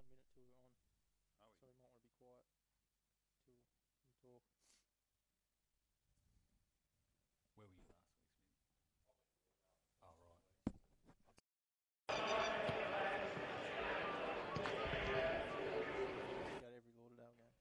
till we're on, so we might want to be quiet till we talk. Where were you last week, Smith? Oh, right. Go to every Lauderdale game.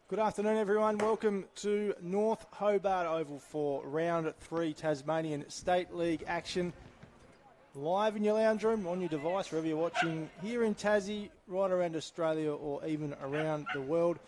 Good afternoon, everyone. Welcome to North Hobart Oval for Round 3 Tasmanian State League action. Live in your lounge room, on your device, wherever you're watching, here in Tassie, right around Australia or even around the world.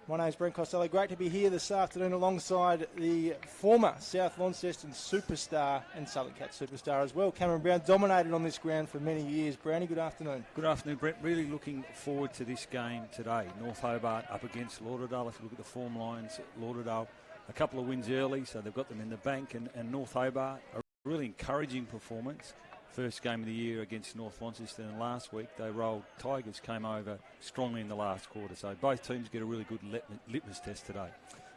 My name's Brent Costelloe. Great to be here this afternoon alongside the former South Launceston superstar and Southern Cat superstar as well. Cameron Brown dominated on this ground for many years. Brownie, good afternoon. Good afternoon, Brent. Really looking forward to this game today. North Hobart up against Lauderdale. If you look at the form lines, Lauderdale a couple of wins early, so they've got them in the bank. And North Hobart, a really encouraging performance. First game of the year against North Launceston, and last week they rolled Tigers, came over strongly in the last quarter. So both teams get a really good litmus test today.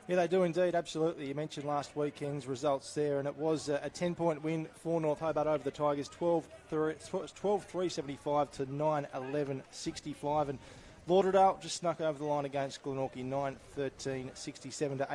Yeah, they do indeed, absolutely. You mentioned last weekend's results there, and it was a 10-point win for North Hobart over the Tigers, 12-3-75 to 9-11-65. And Lauderdale just snuck over the line against Glenorchy, 9-13-67 to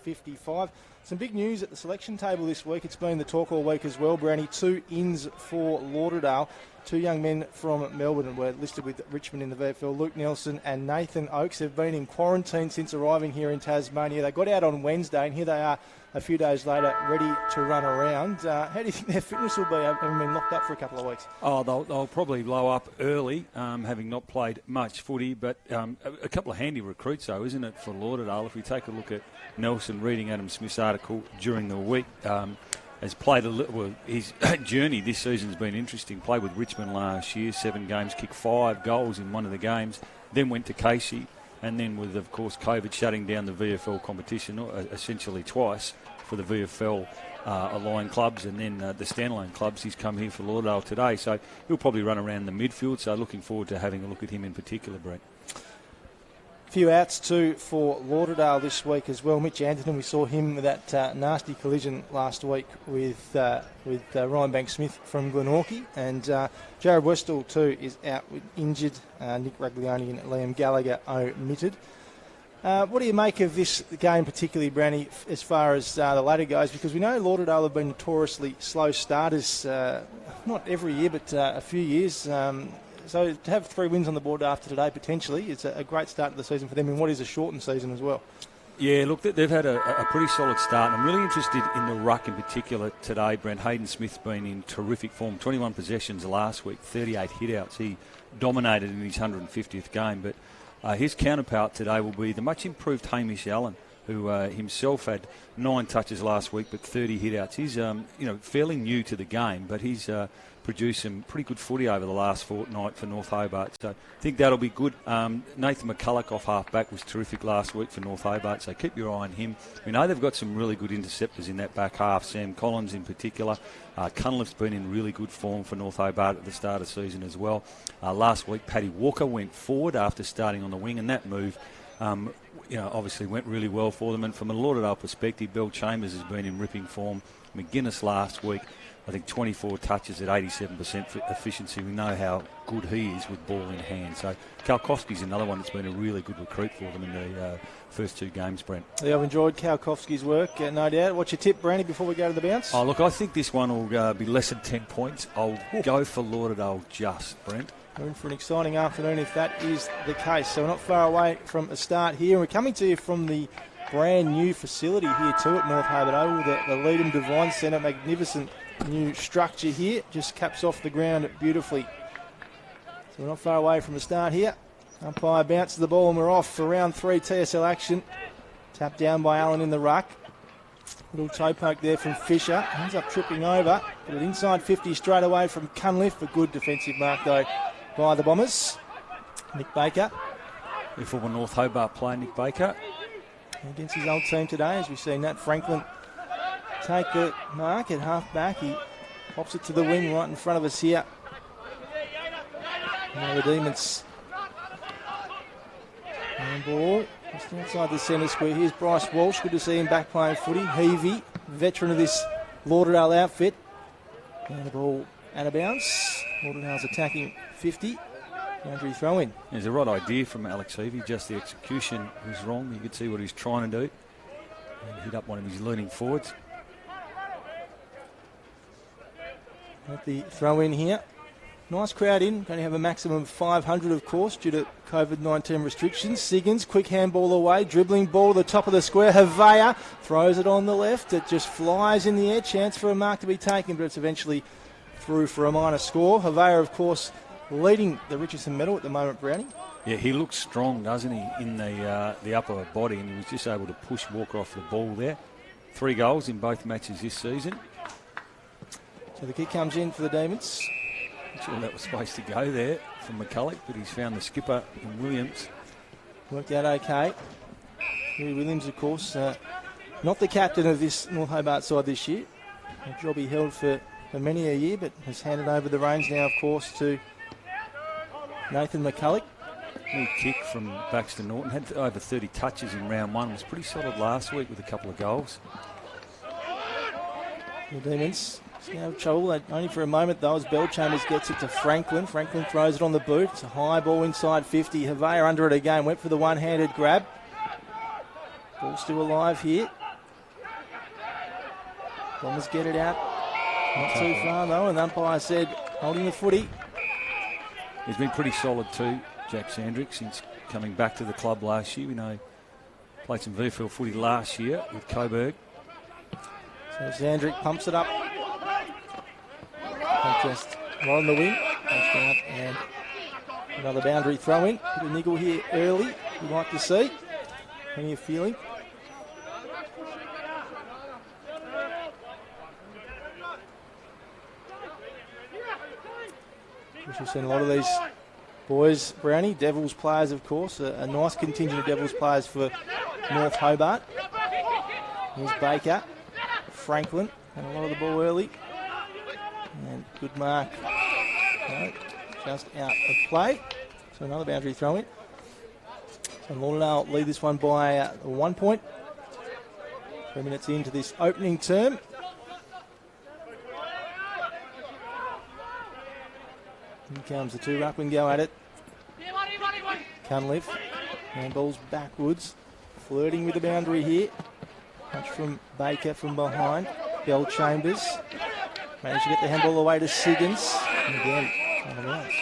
8-7-55. Some big news at the selection table this week. It's been the talk all week as well, Brownie. 2 ins for Lauderdale. 2 young men from Melbourne and were listed with Richmond in the VFL, Luke Nelson and Nathan Oakes. They've been in quarantine since arriving here in Tasmania. They got out on Wednesday, and here they are a few days later, ready to run around. How do you think their fitness will be, having been locked up for a couple of weeks? Oh, they'll probably blow up early, having not played much footy, but a couple of handy recruits, though, isn't it, for Lauderdale? If we take a look at Nelson, reading Adam Smith's article during the week, has played a little. Well, his journey this season has been interesting. Played with Richmond last year, 7 games, kicked 5 goals in one of the games, then went to Casey, and then with, of course, COVID shutting down the VFL competition essentially twice for the VFL aligned clubs and then the standalone clubs, he's come here for Lauderdale today. So he'll probably run around the midfield, so looking forward to having a look at him in particular, Brent. Few outs too for Lauderdale this week as well. Mitch Anderton, we saw him with that nasty collision last week with Ryan Banks-Smith from Glenorchy, and Jared Westall too is out with injured. Nick Raglioni and Liam Gallagher omitted. What do you make of this game particularly, Branny, as far as the ladder goes? Because we know Lauderdale have been notoriously slow starters, not every year, but a few years. So to have 3 wins on the board after today, potentially, it's a great start to the season for them in what is a shortened season as well. Yeah, look, they've had a pretty solid start. I'm really interested in the ruck in particular today. Brent Hayden Smith's been in terrific form. 21 possessions last week, 38 hitouts. He dominated in his 150th game. But his counterpart today will be the much improved Hamish Allen, who himself had 9 touches last week but 30 hit-outs. He's fairly new to the game, but he's produced some pretty good footy over the last fortnight for North Hobart. So I think that'll be good. Nathan McCulloch off half-back was terrific last week for North Hobart, so keep your eye on him. We know they've got some really good interceptors in that back half, Sam Collins in particular. Cunliffe's been in really good form for North Hobart at the start of the season as well. Last week, Paddy Walker went forward after starting on the wing, and that move obviously went really well for them. And from a Lauderdale perspective, Bill Chambers has been in ripping form. McGuinness last week, I think 24 touches at 87% efficiency. We know how good he is with ball in hand. So Kalkowski's another one that's been a really good recruit for them in the first 2 games, Brent. Yeah, I've enjoyed Kalkowski's work, no doubt. What's your tip, Brandy, before we go to the bounce? Oh, look, I think this one will be less than 10 points. I'll go for Lauderdale just, Brent. We're in for an exciting afternoon if that is the case. So we're not far away from a start here. We're coming to you from the brand new facility here too at North Hobart Oval, the Leadham Devine Centre. Magnificent new structure here. Just caps off the ground beautifully. So we're not far away from the start here. Umpire bounces the ball and we're off for round 3 TSL action. Tapped down by Allen in the ruck. Little toe poke there from Fisher. Ends up tripping over. But an inside 50 straight away from Cunliffe. A good defensive mark though by the Bombers. Nick Baker. The former North Hobart player, Nick Baker. Against his old team today, as we've seen Nat Franklin take the mark at half back. He pops it to the wing right in front of us here. Now the Demons. And ball just outside the centre square. Here's Bryce Walsh. Good to see him back playing footy. Heavey, veteran of this Lauderdale outfit. And the ball out of bounds. Lauderdale's attacking 50. Boundary throw in. There's a right idea from Alex Heavey, just the execution was wrong. You could see what he's trying to do. And hit up one of his leaning forwards. At the throw in here. Nice crowd in. Going to have a maximum of 500, of course, due to COVID-19 restrictions. Siggins, quick handball away. Dribbling ball to the top of the square. Havea throws it on the left. It just flies in the air. Chance for a mark to be taken, but it's eventually through for a minor score. Havea, of course, leading the Richardson medal at the moment, Brownie. Yeah, he looks strong, doesn't he, in the upper body, and he was just able to push Walker off the ball there. 3 goals in both matches this season. So the kick comes in for the Demons. Not sure that was supposed to go there from McCulloch, but he's found the skipper in Williams. Worked out okay. Huey Williams, of course, not the captain of this North Hobart side this year. A job he held for many a year, but has handed over the reins now, of course, to Nathan McCulloch. New kick from Baxter Norton. Had over 30 touches in round 1. Was pretty solid last week with a couple of goals. The Demons now trouble, only for a moment though, as Bell Chambers gets it to Franklin. Franklin throws it on the boot. It's a high ball inside 50. Havea under it again. Went for the one-handed grab. Ball still alive here. Bombers get it out. Not too far though, and the umpire said holding the footy. He's been pretty solid too, Jack Sandrick, since coming back to the club last year. We know played some VFL footy last year with Coburg. So Sandrick pumps it up. Just right on the wing. And another boundary throw in. Bit of niggle here early. We'd like to see. Plenty of feeling. We've seen a lot of these boys, Brownie, Devils players, of course. A nice contingent of Devils players for North Hobart. Here's Baker, Franklin, and a lot of the ball early. And good mark. No, just out of play. So another boundary throw in. So Lauderdale lead this one by 1 point. 3 minutes into this opening term. Here comes the 2 ruckman go at it. Cunliffe. Handballs backwards. Flirting with the boundary here. Punch from Baker from behind. Bell Chambers. Managed to get the handball away to Siggins. And again, out of bounds.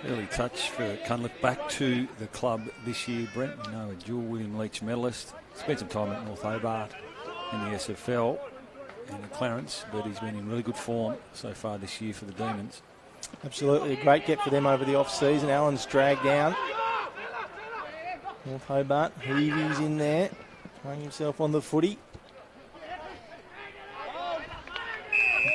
Early touch for Cunliffe back to the club this year, Brent. You know, a dual William Leach medalist. Spent some time at North Hobart in the SFL and at Clarence, but he's been in really good form so far this year for the Demons. Absolutely a great get for them over the off-season. Allen's dragged down. North Hobart, Heavy's in there. throwing himself on the footy.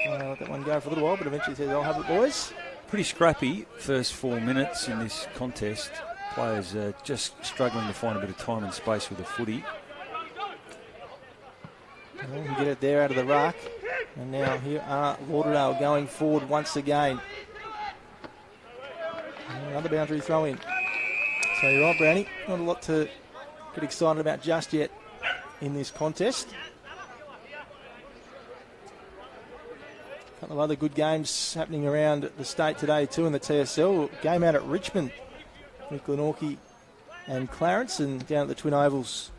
Let that one go for a little while, but eventually says, I'll have it, boys. Pretty scrappy first 4 minutes in this contest. Players just struggling to find a bit of time and space with the footy. Well, we get it there out of the ruck. And now here are Lauderdale going forward once again. Another boundary throw in. So you're right, Brownie. Not a lot to get excited about just yet in this contest. A couple of other good games happening around the state today too in the TSL. Game out at Richmond with Glenorchy and Clarence, and down at the Twin Ovals,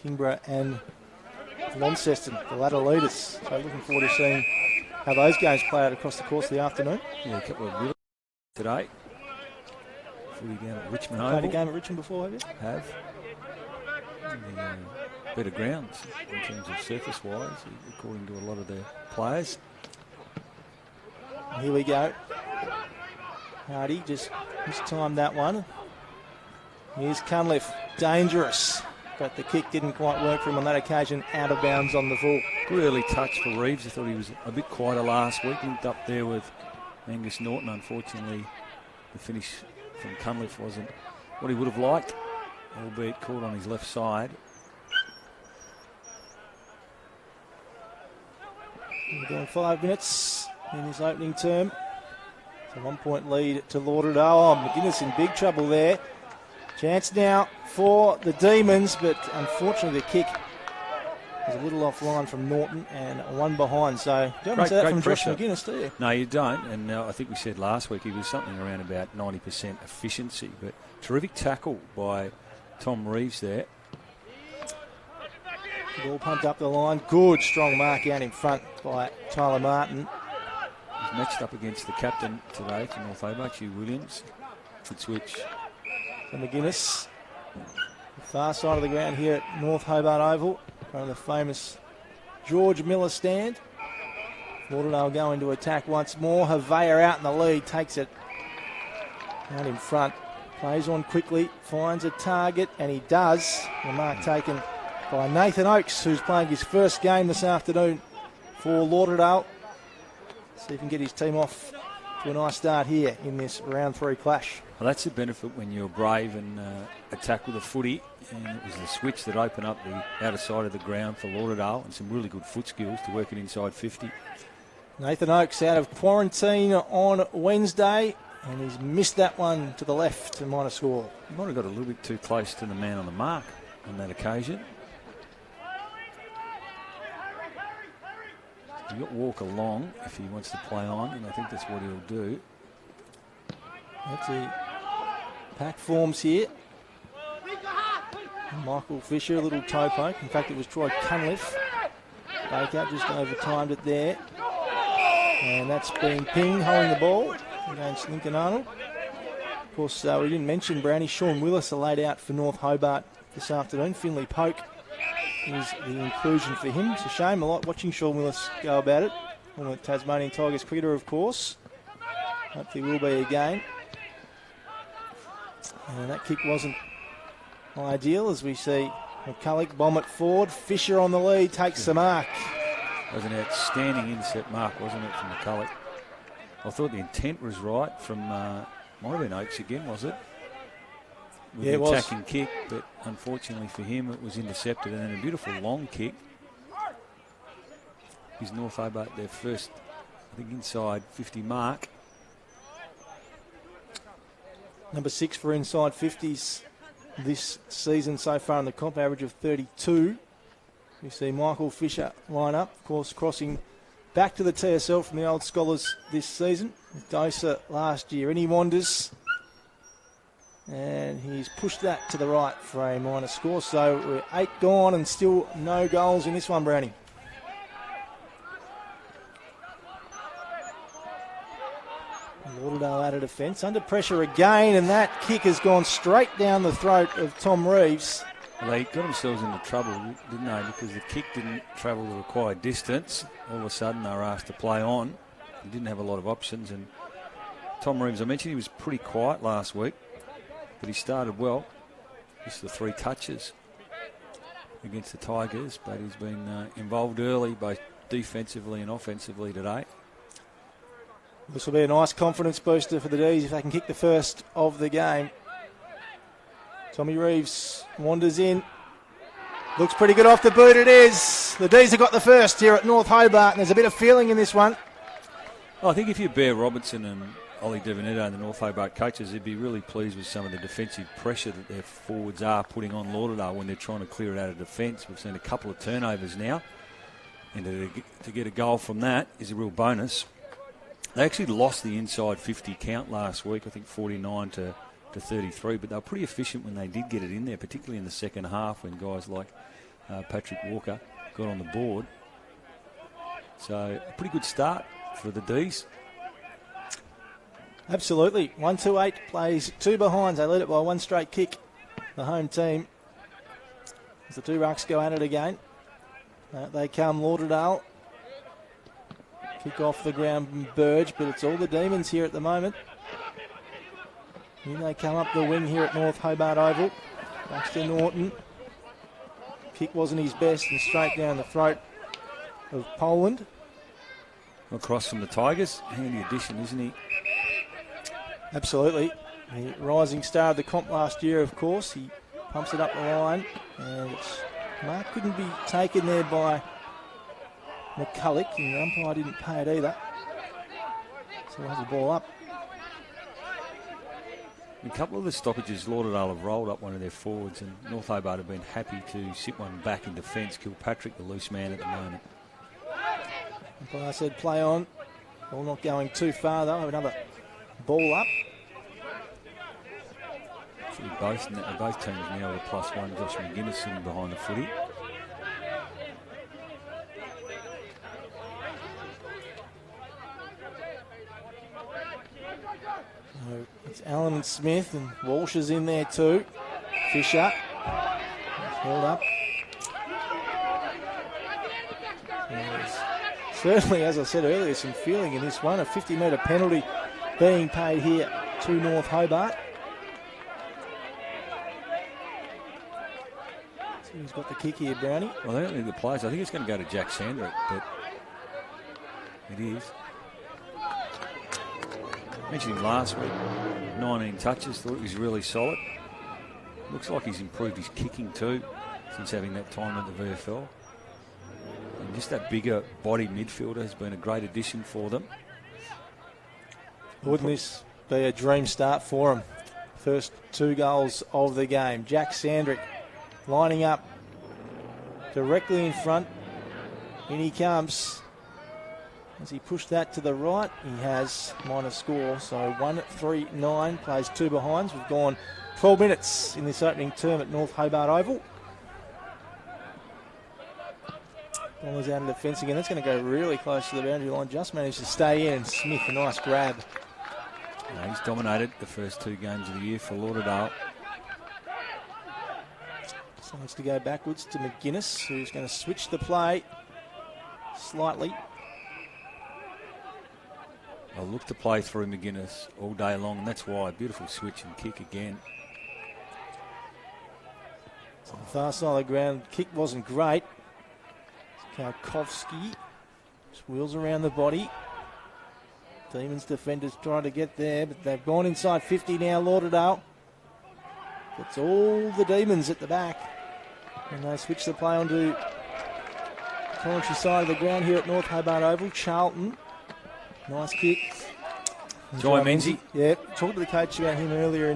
Kingborough and Launceston, the latter leaders. So looking forward to seeing how those games play out across the course of the afternoon. Yeah, a couple of really today. Footy down at Richmond Played Oval. a game at Richmond before, have you? Have. Better grounds in terms of surface-wise, according to a lot of their players. Here we go. Hardy just mistimed that one. Here's Cunliffe, dangerous, but the kick didn't quite work for him on that occasion, out of bounds on the full. Good early touch for Reeves. I thought he was a bit quieter last week. Linked up there with Angus Norton. Unfortunately, the finish from Cunliffe wasn't what he would have liked, albeit caught on his left side. We're doing 5 minutes in his opening term. It's a 1 point lead to Lauderdale. Oh, McGuinness in big trouble there. Chance now for the Demons, but unfortunately the kick was a little offline from Norton and one behind. So don't see that from Josh McGuinness, do you? No, you don't. And I think we said last week he was something around about 90% efficiency. But terrific tackle by Tom Reeves there. Ball pumped up the line. Good strong mark out in front by Tyler Martin. He's matched up against the captain today for North Hobart, Hugh Williams. Good switch. So McGuinness, the far side of the ground here at North Hobart Oval, front of the famous George Miller stand. Lauderdale going to attack once more. Havea out in the lead, takes it out in front. Plays on quickly, finds a target, and he does. The mark taken by Nathan Oakes, who's playing his first game this afternoon for Lauderdale. See if he can get his team off to a nice start here in this round 3 clash. Well, that's the benefit when you're brave and attack with a footy. And it was the switch that opened up the outer side of the ground for Lauderdale, and some really good foot skills to work it inside 50. Nathan Oakes out of quarantine on Wednesday, and he's missed that one to the left to minor score. He might have got a little bit too close to the man on the mark on that occasion. You've got Walker long if he wants to play on, and I think that's what he'll do. That's the pack forms here. Michael Fisher, a little toe poke. In fact, it was Troy Cunliffe. Baker just overtimed it there. And that's been pinged, holding the ball against Lincoln Arnold. Of course, we didn't mention Brownie. Sean Willis are laid out for North Hobart this afternoon. Finley Polk is the inclusion for him. It's a shame. I like watching Sean Willis go about it. One of the Tasmanian Tigers cricketer, of course. Hopefully will be again. And that kick wasn't ideal, as we see McCulloch bomb it forward. Fisher on the lead, takes the mark. It was an outstanding intercept mark, wasn't it, from McCulloch? I thought the intent was right from, might have been Oakes again, was it? With the attacking kick, but unfortunately for him it was intercepted, and then a beautiful long kick. Is North Hobart their first, I think, inside 50 mark. Number 6 for inside 50s this season so far in the comp, average of 32. You see Michael Fisher line up, of course, crossing back to the TSL from the old Scholars this season. With Dosa last year. Any wanders? And he's pushed that to the right for a minor score. So we're 8 gone and still no goals in this one, Brownie. Lauderdale out of defence, under pressure again, and that kick has gone straight down the throat of Tom Reeves. Well, they got themselves into trouble, didn't they? Because the kick didn't travel the required distance. All of a sudden they were asked to play on. He didn't have a lot of options, and Tom Reeves, I mentioned he was pretty quiet last week, but he started well. Just the 3 touches. against the Tigers, but he's been involved early, both defensively and offensively today. This will be a nice confidence booster for the D's if they can kick the first of the game. Tommy Reeves wanders in. Looks pretty good off the boot, it is. The D's have got the first here at North Hobart, and there's a bit of feeling in this one. Well, I think if you're Bear Robertson and Ollie Devanetto and the North Hobart coaches, they'd be really pleased with some of the defensive pressure that their forwards are putting on Lauderdale when they're trying to clear it out of defence. We've seen a couple of turnovers now, and to get a goal from that is a real bonus. They actually lost the inside 50 count last week, I think 49 to 33, but they were pretty efficient when they did get it in there, particularly in the second half when guys like Patrick Walker got on the board. So a pretty good start for the D's. Absolutely. 1-2-8 plays 2 behinds. They lead it by 1 straight kick, the home team. As the 2 rucks go at it again. They come, Lauderdale. Kick off the ground from Burge, but it's all the Demons here at the moment. Then they come up the wing here at North Hobart Oval. Baxter Norton. Kick wasn't his best and straight down the throat of Poland. Across from the Tigers. Handy addition, isn't he? Absolutely. The rising star of the comp last year, of course. He pumps it up the line. And Mark couldn't be taken there by McCulloch. And the umpire didn't pay it either. So he has the ball up. A couple of the stoppages, Lauderdale have rolled up one of their forwards, and North Hobart have been happy to sit one back in defence. Kilpatrick, the loose man at the moment. I said play on. Ball not going too far though. Another ball up. Actually, both teams now with +1. Josh McGuinness sitting behind the footy. So it's Allen and Smith, and Walsh is in there too. Fisher held up. Certainly, as I said earlier, some feeling in this one. A 50-metre penalty being paid here to North Hobart. So he's got the kick here, Brownie. Well, they don't need the players. I think it's going to go to Jack Sandrick, but it is. Mentioned him last week. 19 touches. Thought he was really solid. Looks like he's improved his kicking too since having that time at the VFL. And just that bigger body midfielder has been a great addition for them. Wouldn't this be a dream start for him? First 2 goals of the game. Jack Sandrick lining up directly in front. In he comes. As he pushed that to the right, he has minor score. So 1-3-9, plays 2 behinds. We've gone 12 minutes in this opening term at North Hobart Oval. Ball is out of the fence again. That's going to go really close to the boundary line. Just managed to stay in. Smith, a nice grab. He's dominated the first 2 games of the year for Lauderdale. Decides to go backwards to McGuinness, who's going to switch the play slightly. I'll look to play through McGuinness all day long, and that's why. Beautiful switch and kick again. So the far side of the ground, kick wasn't great. Karkovsky just wheels around the body. Demons defenders trying to get there, but they've gone inside 50 now, Lauderdale. It's all the Demons at the back. And they switch the play onto the commentary side of the ground here at North Hobart Oval. Charlton. Nice kick. Jai Menzies. Yeah, talked to the coach about him earlier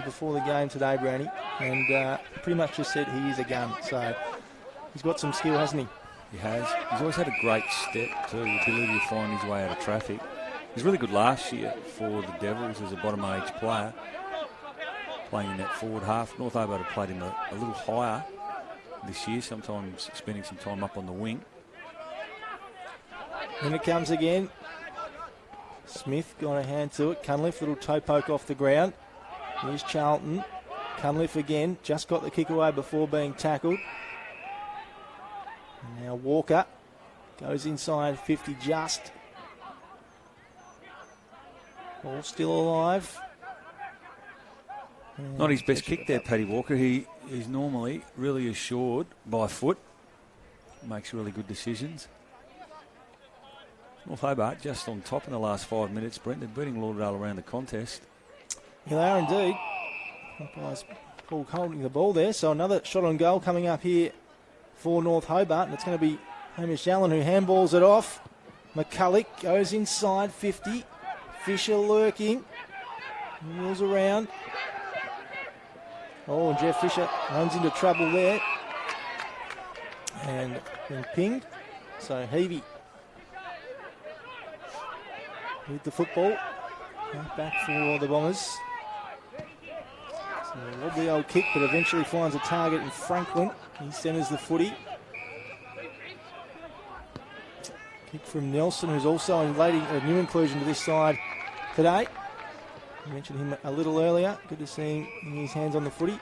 before the game today, Brownie, and pretty much just said he is a gun. So he's got some skill, hasn't he? He has. He's always had a great step too, the ability to find his way out of traffic. He was really good last year for the Devils as a bottom-age player, playing in that forward half. North Hobart have played him a little higher this year, sometimes spending some time up on the wing. In it comes again. Smith got a hand to it. Cunliffe, little toe poke off the ground. Here's Charlton. Cunliffe again, just got the kick away before being tackled. And now Walker goes inside 50 just. All still alive. Not his best kick there, Paddy Walker. He's normally really assured by foot. Makes really good decisions. North Hobart just on top in the last 5 minutes, Brent. They're beating Lauderdale around the contest. Yeah, they are indeed. Umpires Paul holding the ball there. So another shot on goal coming up here for North Hobart. And it's going to be Hamish Allen who handballs it off. McCulloch goes inside 50. Fisher lurking. Wheels around. Oh, and Jeff Fisher runs into trouble there. And been pinged. So Heavey with the football. Back for the Bombers. So a wobbly old kick, but eventually finds a target in Franklin. He centres the footy. Kick from Nelson, who's also a new inclusion to this side today. I mentioned him a little earlier. Good to see him in his hands on the footy.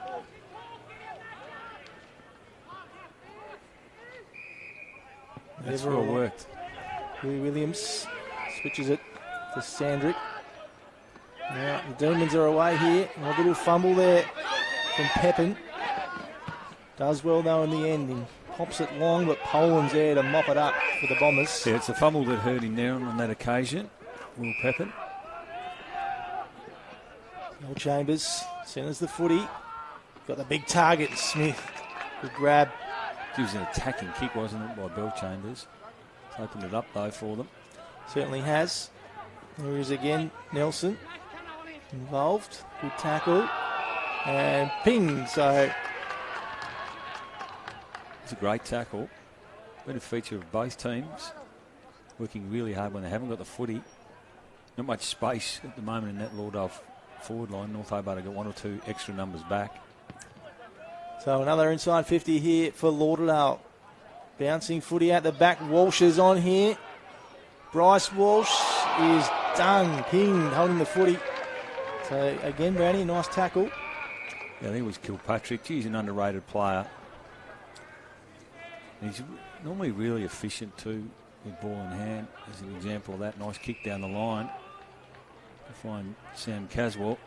That's well worked. Louis Williams switches it to Sandrick. Now the Demons are away here. A little fumble there from Pepin. Does well though in the end. He pops it long, but Poland's there to mop it up for the Bombers. Yeah, it's a fumble that hurt him there on that occasion. Will Pepin. Noel Chambers centres the footy. Got the big target, Smith. Good grab. It was an attacking kick, wasn't it, by Bill Chambers? It's opened it up though for them. Certainly has. There he is again, Nelson. Involved. Good tackle. And ping. So it's a great tackle. Been a feature of both teams. Working really hard when they haven't got the footy. Not much space at the moment in that Lauderdale forward line. North Hobart have got one or two extra numbers back. So another inside 50 here for Lauderdale. Bouncing footy out the back. Walsh is on here. Bryce Walsh is done. Pinged, holding the footy. So again, Brownie, nice tackle. Yeah, I think it was Kilpatrick. He's an underrated player. He's normally really efficient too with ball in hand. As an example of that, nice kick down the line to find Sam Caswell.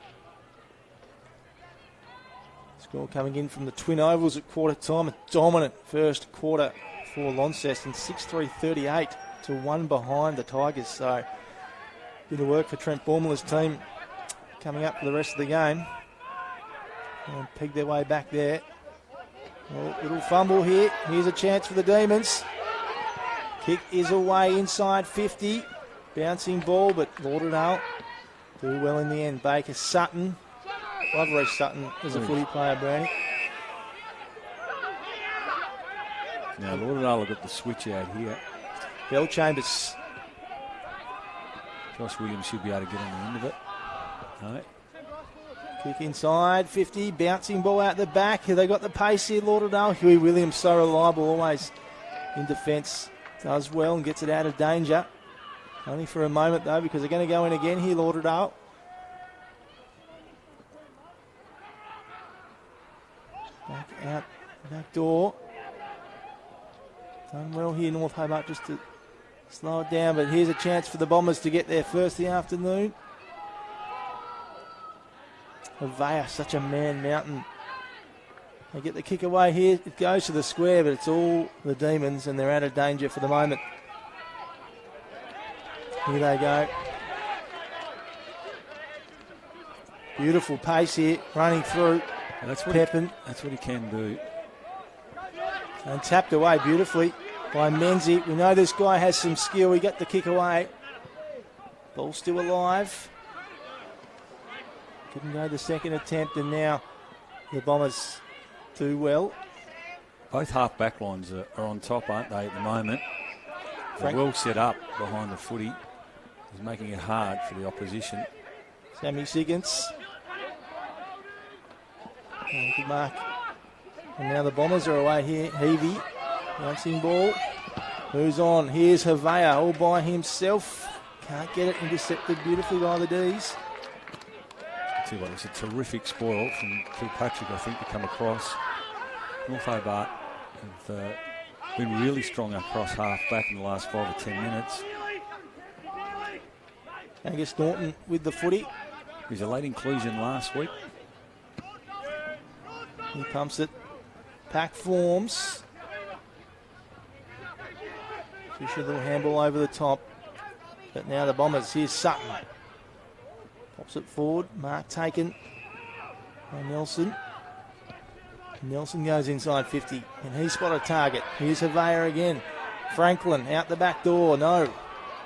Score coming in from the Twin Ovals at quarter time. A dominant first quarter for Launceston. 6-3-38 to 1 behind the Tigers. So bit of work for Trent Bormala's team coming up for the rest of the game. And peg their way back there. Oh, little fumble here. Here's a chance for the Demons. Kick is away inside 50. Bouncing ball, but Lauderdale do well in the end. Baker Sutton. Love Reece Sutton as a footy player, Brownie. Now Lauderdale have got the switch out here. Bell Chambers. Josh Williams should be able to get on the end of it. No. Kick inside 50. Bouncing ball out the back. They got the pace here, Lauderdale. Huey Williams, so reliable, always in defence. Does well and gets it out of danger. Only for a moment, though, because they're going to go in again here, Lauderdale. Back out, back door. Done well here, North Hobart, just to slow it down. But here's a chance for the Bombers to get there first the afternoon. Avea, such a man mountain. They get the kick away here. It goes to the square, but it's all the Demons, and they're out of danger for the moment. Here they go. Beautiful pace here, running through. That's what Pepin. That's what he can do. And tapped away beautifully by Menzie. We know this guy has some skill. He got the kick away. Ball still alive. Couldn't go the second attempt, and now the Bombers do well. Both half back lines are on top, aren't they, at the moment? They're well set up behind the footy. He's making it hard for the opposition. Sammy Siggins. Oh, good mark. And now the Bombers are away here. Heavey, bouncing ball. Who's on? Here's Havea all by himself. Can't get it intercepted beautifully by the D's. I tell you what, it's a terrific spoil from Kilpatrick, I think, to come across. North Hobart have been really strong across half back in the last 5 or 10 minutes. Angus Norton with the footy. He's a late inclusion last week. He pumps it. Pack forms. Fisher, a little handball over the top. But now the Bombers. Here's Sutton. Pops it forward. Mark taken by Nelson. Nelson goes inside 50. And he's spotted a target. Here's Havea again. Franklin out the back door. No.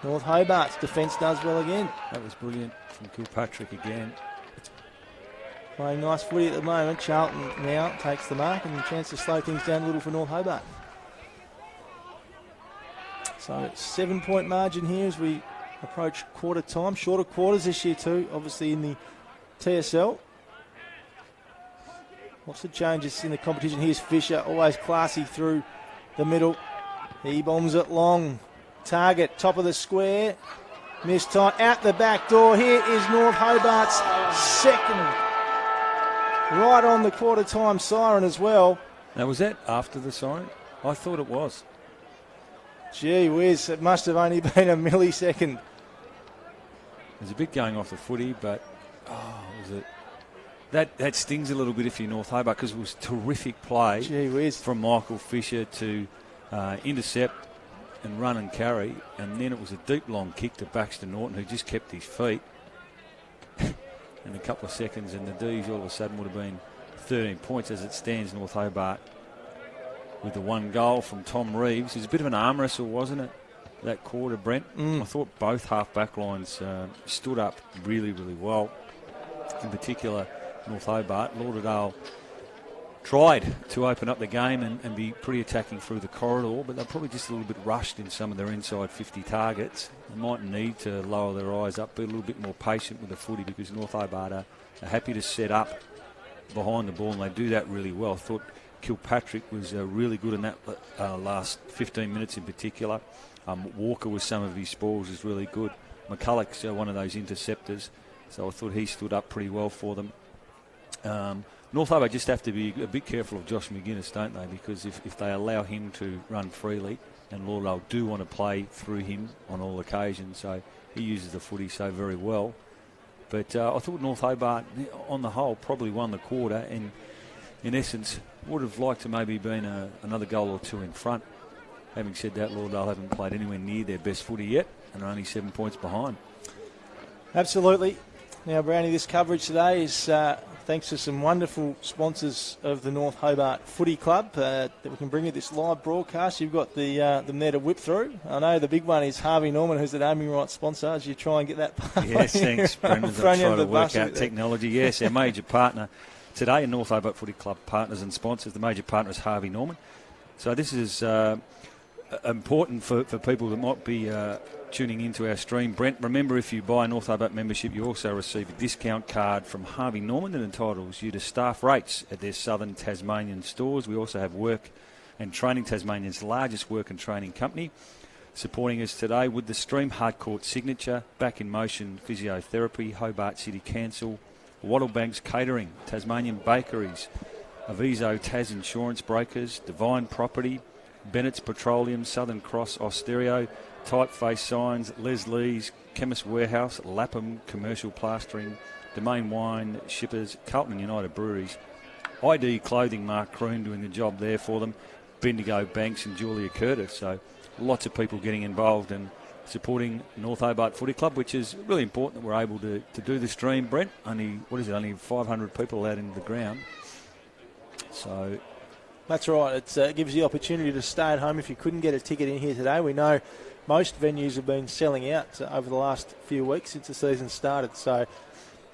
North Hobart's defence does well again. That was brilliant from Kilpatrick again. Playing nice footy at the moment. Charlton now takes the mark and a chance to slow things down a little for North Hobart. So it's 7-point margin here as we approach quarter time. Shorter quarters this year too, obviously in the TSL. Lots of changes in the competition. Here's Fisher, always classy through the middle. He bombs it long. Target, top of the square. Missed time, out the back door. Here is North Hobart's second. Right on the quarter time siren as well. Now, was that after the siren? I thought it was. Gee whiz, it must have only been a millisecond. There's a bit going off the footy, but was it? That stings a little bit if you're North Hobart, because it was terrific play. Gee whiz. From Michael Fisher to intercept and run and carry, and then it was a deep long kick to Baxter Norton, who just kept his feet. In a couple of seconds, and the D's all of a sudden would have been 13 points as it stands. North Hobart with the one goal from Tom Reeves. It was a bit of an arm wrestle, wasn't it, that quarter, Brent? I thought both half-back lines stood up really, really well. In particular, North Hobart. Lauderdale tried to open up the game and be pretty attacking through the corridor, but they're probably just a little bit rushed in some of their inside 50 targets. They might need to lower their eyes up, be a little bit more patient with the footy, because North Hobart are happy to set up behind the ball, and they do that really well. I thought Kilpatrick was really good in that last 15 minutes in particular. Walker with some of his spoils is really good. McCulloch's one of those interceptors, so I thought he stood up pretty well for them. North Hobart just have to be a bit careful of Josh McGuinness, don't they? Because if they allow him to run freely, and Lauderdale do want to play through him on all occasions, so he uses the footy so very well. But I thought North Hobart, on the whole, probably won the quarter, and in essence would have liked to maybe been another goal or two in front. Having said that, Lauderdale haven't played anywhere near their best footy yet, and are only 7 points behind. Absolutely. Now, Brownie, this coverage today is thanks to some wonderful sponsors of the North Hobart Footy Club that we can bring you this live broadcast. You've got them there to whip through. I know the big one is Harvey Norman, who's the naming rights sponsor, as you try and get that part. Yes, thanks, Brendan. I'm trying to work out technology. Yes, our major partner today in North Hobart Footy Club partners and sponsors, the major partner is Harvey Norman. So this is important for people that might be tuning into our stream. Brent, remember, if you buy a North Hobart membership, you also receive a discount card from Harvey Norman that entitles you to staff rates at their southern Tasmanian stores. We also have Work and Training, Tasmania's largest work and training company, supporting us today with the stream. Hardcourt Signature, Back in Motion Physiotherapy, Hobart City Council, Wattlebanks Catering, Tasmanian Bakeries, Aviso Tas Insurance Brokers, Divine Property, Bennett's Petroleum, Southern Cross Austereo, Typeface Signs, Leslie's, Chemist Warehouse, Lapham Commercial Plastering, Domain Wine, Shippers, Carlton United Breweries, ID Clothing, Mark Croon doing the job there for them, Bendigo Banks and Julia Curtis. So lots of people getting involved and supporting North Hobart Footy Club, which is really important that we're able to do the stream, Brent. Only 500 people out into the ground. So that's right. It gives you the opportunity to stay at home if you couldn't get a ticket in here today. We know most venues have been selling out over the last few weeks since the season started. So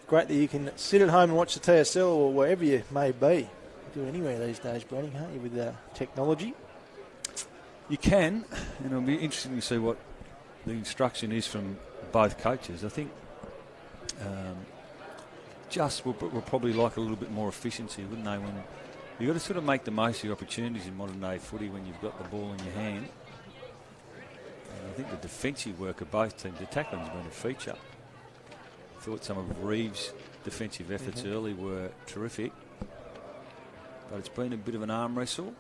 great that you can sit at home and watch the TSL or wherever you may be. You do anywhere these days, Brennan, can't you, with technology? You can, and it'll be interesting to see what the instruction is from both coaches. I think we'll probably like a little bit more efficiency, wouldn't they? When you've got to sort of make the most of your opportunities in modern day footy when you've got the ball in your hand. And I think the defensive work of both teams, the tackling's been a feature. I thought some of Reeves' defensive efforts early were terrific, but it's been a bit of an arm wrestle.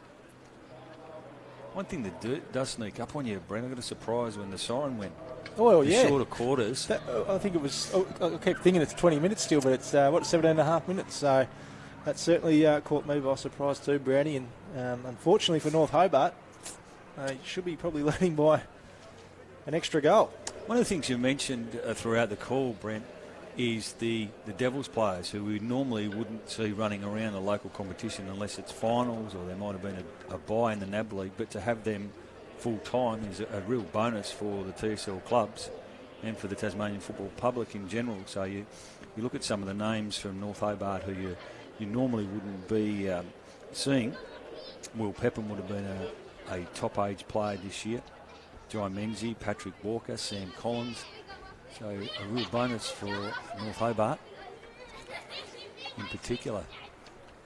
One thing that does sneak up on you, Brent, I got a surprise when the siren went. Oh, yeah. The shorter quarters. I think it was, I keep thinking it's 20 minutes still, but it's, 17 and a half minutes. So That certainly caught me by surprise too, Brownie. And unfortunately for North Hobart, should be probably leading by an extra goal. One of the things you mentioned throughout the call, Brent, is the Devils players who we normally wouldn't see running around a local competition unless it's finals or there might have been a bye in the NAB League, but to have them full time is a real bonus for the TSL clubs and for the Tasmanian football public in general. So you look at some of the names from North Hobart who you normally wouldn't be seeing. Will Pepin would have been a top age player this year. Jai Menzie, Patrick Walker, Sam Collins. So a real bonus for North Hobart in particular.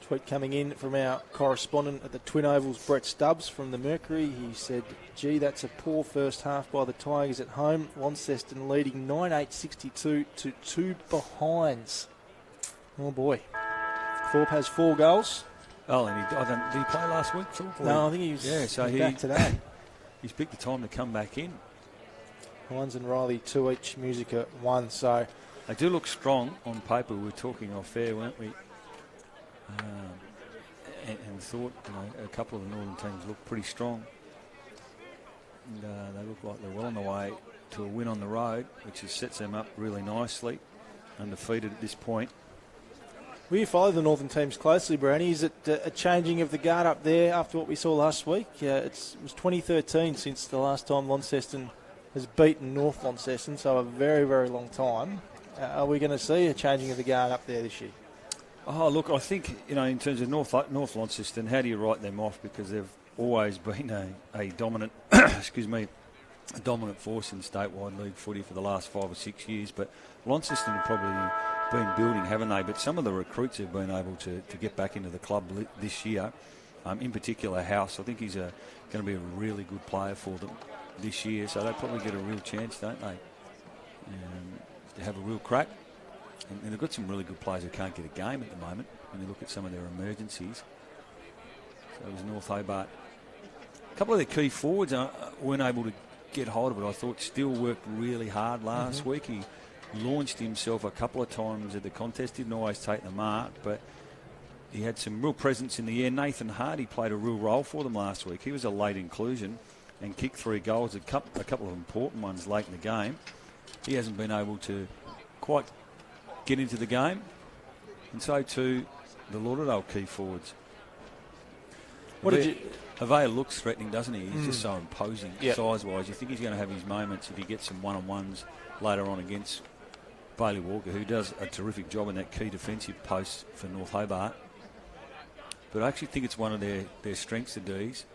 Tweet coming in from our correspondent at the Twin Ovals, Brett Stubbs from the Mercury. He said, gee, that's a poor first half by the Tigers at home. Launceston leading 9-8-62 to 2 behinds. Oh boy. Thorpe has 4 goals. Oh, and did he play last week, Thorpe? No, I think he was back today. He's picked the time to come back in. Hines and Riley 2 each, Musica 1. So they do look strong on paper. We were talking off air, weren't we? And thought, a couple of the northern teams look pretty strong. And they look like they're well on the way to a win on the road, which sets them up really nicely, undefeated at this point. Will you follow the northern teams closely, Brownie? Is it a changing of the guard up there after what we saw last week? It was 2013 since the last time Launceston has beaten North Launceston, so a very, very long time. Are we going to see a changing of the guard up there this year? Oh, look, I think, in terms of North Launceston, how do you write them off? Because they've always been a dominant, a dominant force in statewide league footy for the last 5 or 6 years. But Launceston have probably been building, haven't they? But some of the recruits have been able to get back into the club this year. In particular, House, I think he's going to be a really good player for them this year. So they probably get a real chance, don't they? To have a real crack. And they've got some really good players who can't get a game at the moment when you look at some of their emergencies. So it was North Hobart. A couple of their key forwards weren't able to get hold of it. I thought Steele worked really hard last week. He launched himself a couple of times at the contest. Didn't always take the mark, but he had some real presence in the air. Nathan Hardy played a real role for them last week. He was a late inclusion and kicked 3 goals, a couple of important ones late in the game. He hasn't been able to quite get into the game, and so too the Lauderdale key forwards. Avea looks threatening, doesn't he? He's just so imposing size-wise. You think he's going to have his moments if he gets some one-on-ones later on against Bailey Walker, who does a terrific job in that key defensive post for North Hobart. But I actually think it's one of their strengths, the D's.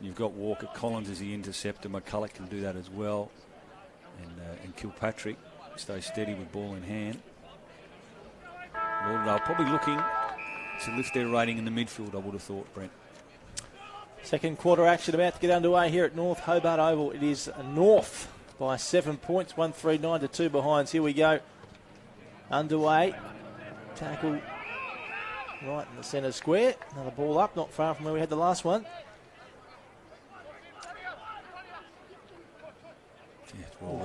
You've got Walker, Collins as the interceptor, McCulloch can do that as well, and Kilpatrick stays steady with ball in hand. Lauderdale probably looking to lift their rating in the midfield, I would have thought, Brent. Second quarter action about to get underway here at North Hobart Oval. It is North by 7 points, 139 to 2 behinds. Here we go. Underway. Tackle right in the centre square. Another ball up, not far from where we had the last one.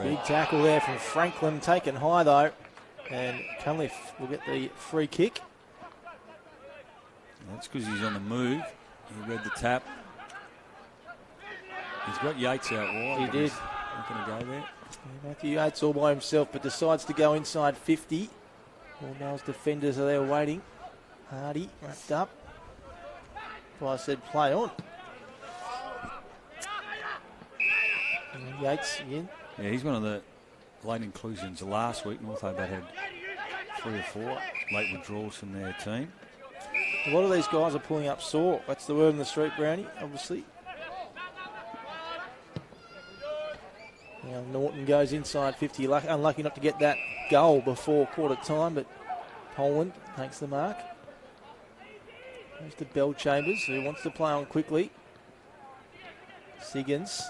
Big tackle there from Franklin, taken high though. And Cunliffe will get the free kick. That's because he's on the move. He read the tap. He's got Yates out wide. He did. Not going to go there. Matthew Yates all by himself, but decides to go inside 50. Lauderdale's defenders are there waiting. Hardy wrapped up. So I said play on. And Yates again. Yeah, he's one of the late inclusions. Last week, North Hobart had 3 or 4 late withdrawals from their team. A lot of these guys are pulling up sore. That's the word on the street, Brownie, obviously. Now Norton goes inside 50. Unlucky not to get that goal before quarter time, but Poland takes the mark. Goes to Bell Chambers, who wants to play on quickly. Siggins.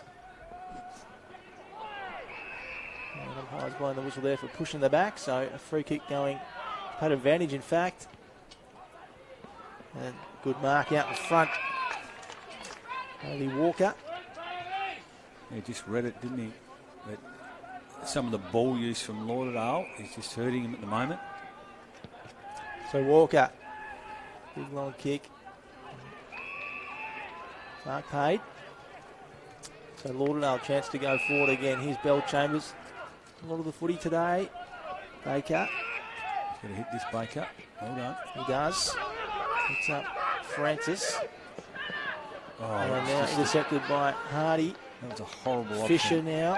And umpire's blowing the whistle there for pushing the back, so a free kick going. Had advantage, in fact. And good mark out in front. Bailey Walker. He just read it, didn't he? But some of the ball use from Lauderdale is just hurting him at the moment. So Walker Big long kick. Mark paid. So Lauderdale chance to go forward again. Here's Bell Chambers. A lot of the footy today. Baker. He's got to hit this Baker. Well done. He does. Picks up Francis. Oh, And now intercepted by Hardy. that was a horrible option. Fisher now.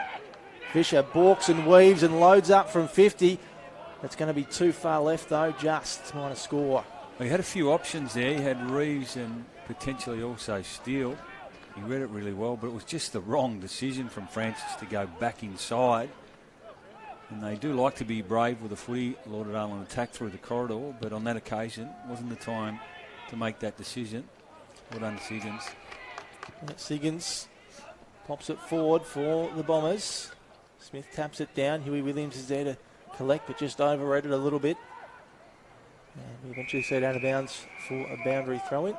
Fisher balks and weaves and loads up from 50. That's going to be too far left though, just minor score. Well, he had a few options there. He had Reeves and potentially also Steele. He read it really well, but it was just the wrong decision from Francis to go back inside. And they do like to be brave with the footy, Lauderdale, and attack through the corridor, but on that occasion, wasn't the time to make that decision. Well done, Siggins. Siggins pops it forward for the Bombers. Smith taps it down. Huey Williams is there to collect, but just overread it a little bit. And we eventually set out of bounds for a boundary throw-in.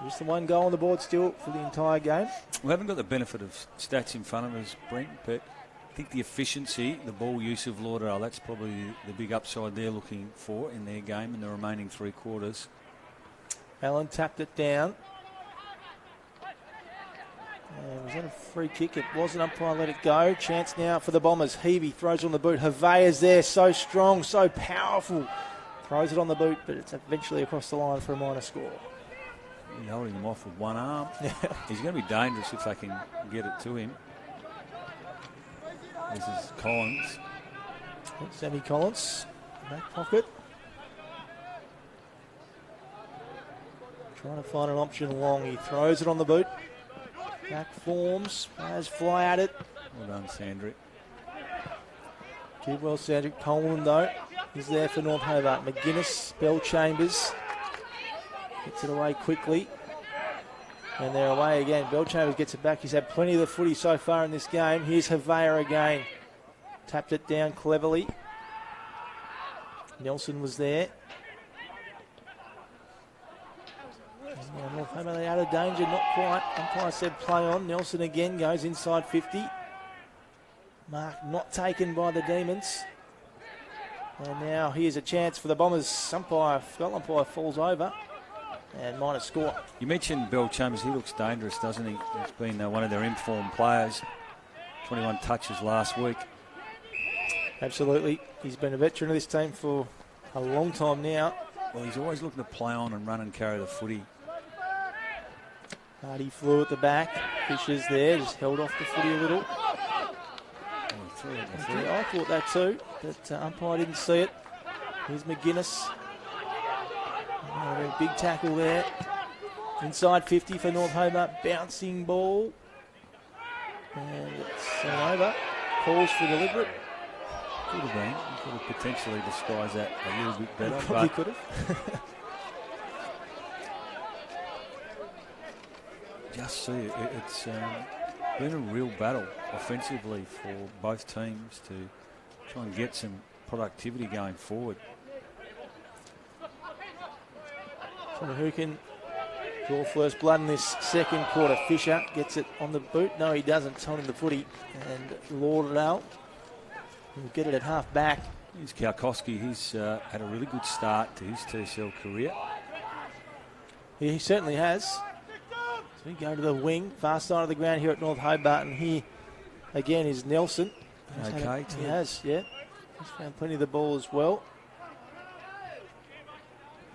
Just the one goal on the board still for the entire game. We haven't got the benefit of stats in front of us, Brent, but I think the efficiency, the ball use of Lauderdale, that's probably the big upside they're looking for in their game in the remaining 3 quarters. Allen tapped it down. And was that a free kick? It wasn't. Umpire let it go. Chance now for the Bombers. Heavey throws on the boot. Haveia's there, so strong, so powerful. Throws it on the boot, but it's eventually across the line for a minor score. He's holding him off with one arm. He's going to be dangerous if they can get it to him. This is Collins. Sammy Collins, back pocket. Trying to find an option long. He throws it on the boot. Back forms. Players fly at it. Well done, Sandrick. Keep well, Cedric. Poland, though, is there for North Hobart. McGuinness, Bell Chambers. Gets it away quickly. And they're away again. Bell Chambers gets it back. He's had plenty of the footy so far in this game. Here's Haveia again. Tapped it down cleverly. Nelson was there. Now North Hobart out of danger, not quite. Umpire said play on. Nelson again goes inside 50. Mark not taken by the Demons. And now here's a chance for the Bombers. Umpire falls over. And minor score. You mentioned Bell Chambers. He looks dangerous, doesn't he? He's been one of their informed players. 21 touches last week. Absolutely. He's been a veteran of this team for a long time now. Well, he's always looking to play on and run and carry the footy. Hardy flew at the back. Fisher's there, just held off the footy a little. I thought that too, but umpire didn't see it. Here's McGuinness. Big tackle there. Inside 50 for North Hobart. Bouncing ball. And it's sent over. Calls for deliberate. Could have been. You could have potentially disguised that a little bit better. Probably could have. Just see it. It's been a real battle offensively for both teams to try and get some productivity going forward. So who can draw first blood in this second quarter? Fisher gets it on the boot. No, he doesn't. It's holding the footy. And Lauderdale will get it at half back. Here's Kowalski. He's had a really good start to his TSL career. Yeah, he certainly has. So we go to the wing, far side of the ground here at North Hobart. And here again is Nelson. Okay. He has, yeah. He's found plenty of the ball as well.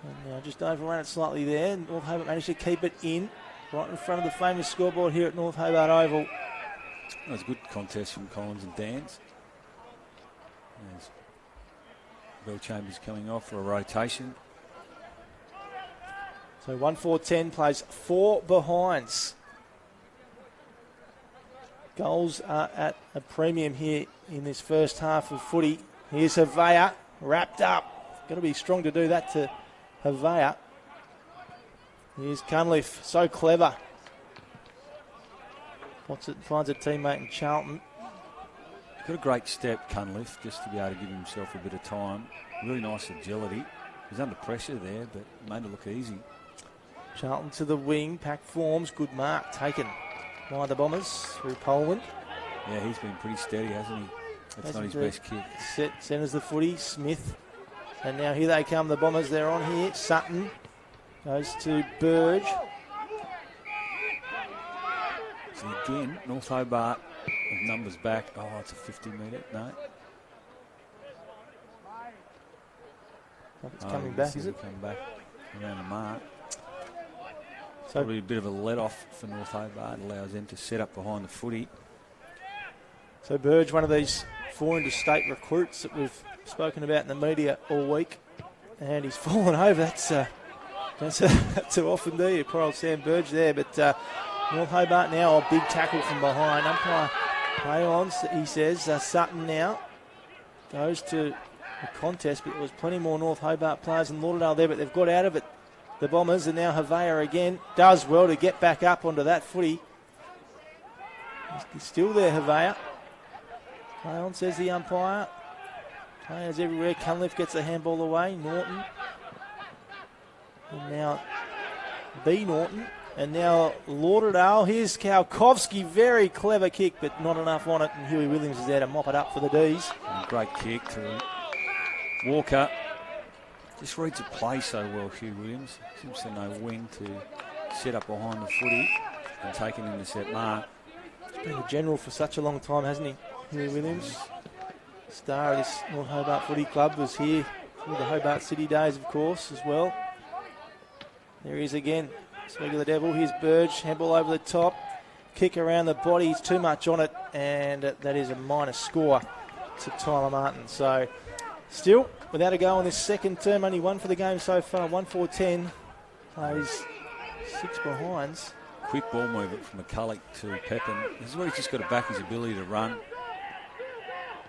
And now just overrun it slightly there. North Hobart managed to keep it in, right in front of the famous scoreboard here at North Hobart Oval. That was a good contest from Collins and Dans. There's Bell Chambers coming off for a rotation. So 1-4-10 plays 4 behinds. Goals are at a premium here in this first half of footy. Here's Haveia, wrapped up. Got to be strong to do that to Haveia. Here's Cunliffe, so clever. Finds a teammate in Charlton. Got a great step, Cunliffe, just to be able to give himself a bit of time. Really nice agility. He's under pressure there, but made it look easy. Charlton to the wing, pack forms, good mark taken by the Bombers through Poland. Yeah, he's been pretty steady, hasn't he? That's not his best kick. Centres the footy, Smith. And now here they come, the Bombers. They're on here. Sutton Goes to Burge. So again, North Hobart with numbers back. Oh, it's a 50-metre. No. It's coming back, is it? Come back around the mark. So probably a bit of a let-off for North Hobart. Allows them to set up behind the footy. So Burge, one of these 4 interstate recruits that we've spoken about in the media all week. And he's fallen over. That's too often, do you? Poor old Sam Burge there. But North Hobart now, a big tackle from behind. Umpire play on, he says. Sutton now goes to the contest, but there was plenty more North Hobart players than Lauderdale there, but they've got out of it. The Bombers, and now Havea again does well to get back up onto that footy. He's still there, Havea. Play on, says the umpire. Players everywhere. Cunliffe gets the handball away. Norton. And now B. Norton. And now Lauderdale. Here's Kalkowski. Very clever kick, but not enough on it. And Huey Williams is there to mop it up for the D's. Great kick to Walker. Just reads the play so well, Hugh Williams. Seems to know when to set up behind the footy and take an intercept mark. He's been a general for such a long time, hasn't he, Huey Williams? Star of this North Hobart Footy Club, was here through the Hobart City days, of course, as well. There he is again. Speaking of the devil, here's Burge. Handball over the top. Kick around the body. He's too much on it, and that is a minus score to Tyler Martin. So still without a go on this second term, only 1 for the game so far. 1-4-10. Plays 6 behinds. Quick ball movement from McCulloch to Pepin. This is where he's just got to back his ability to run.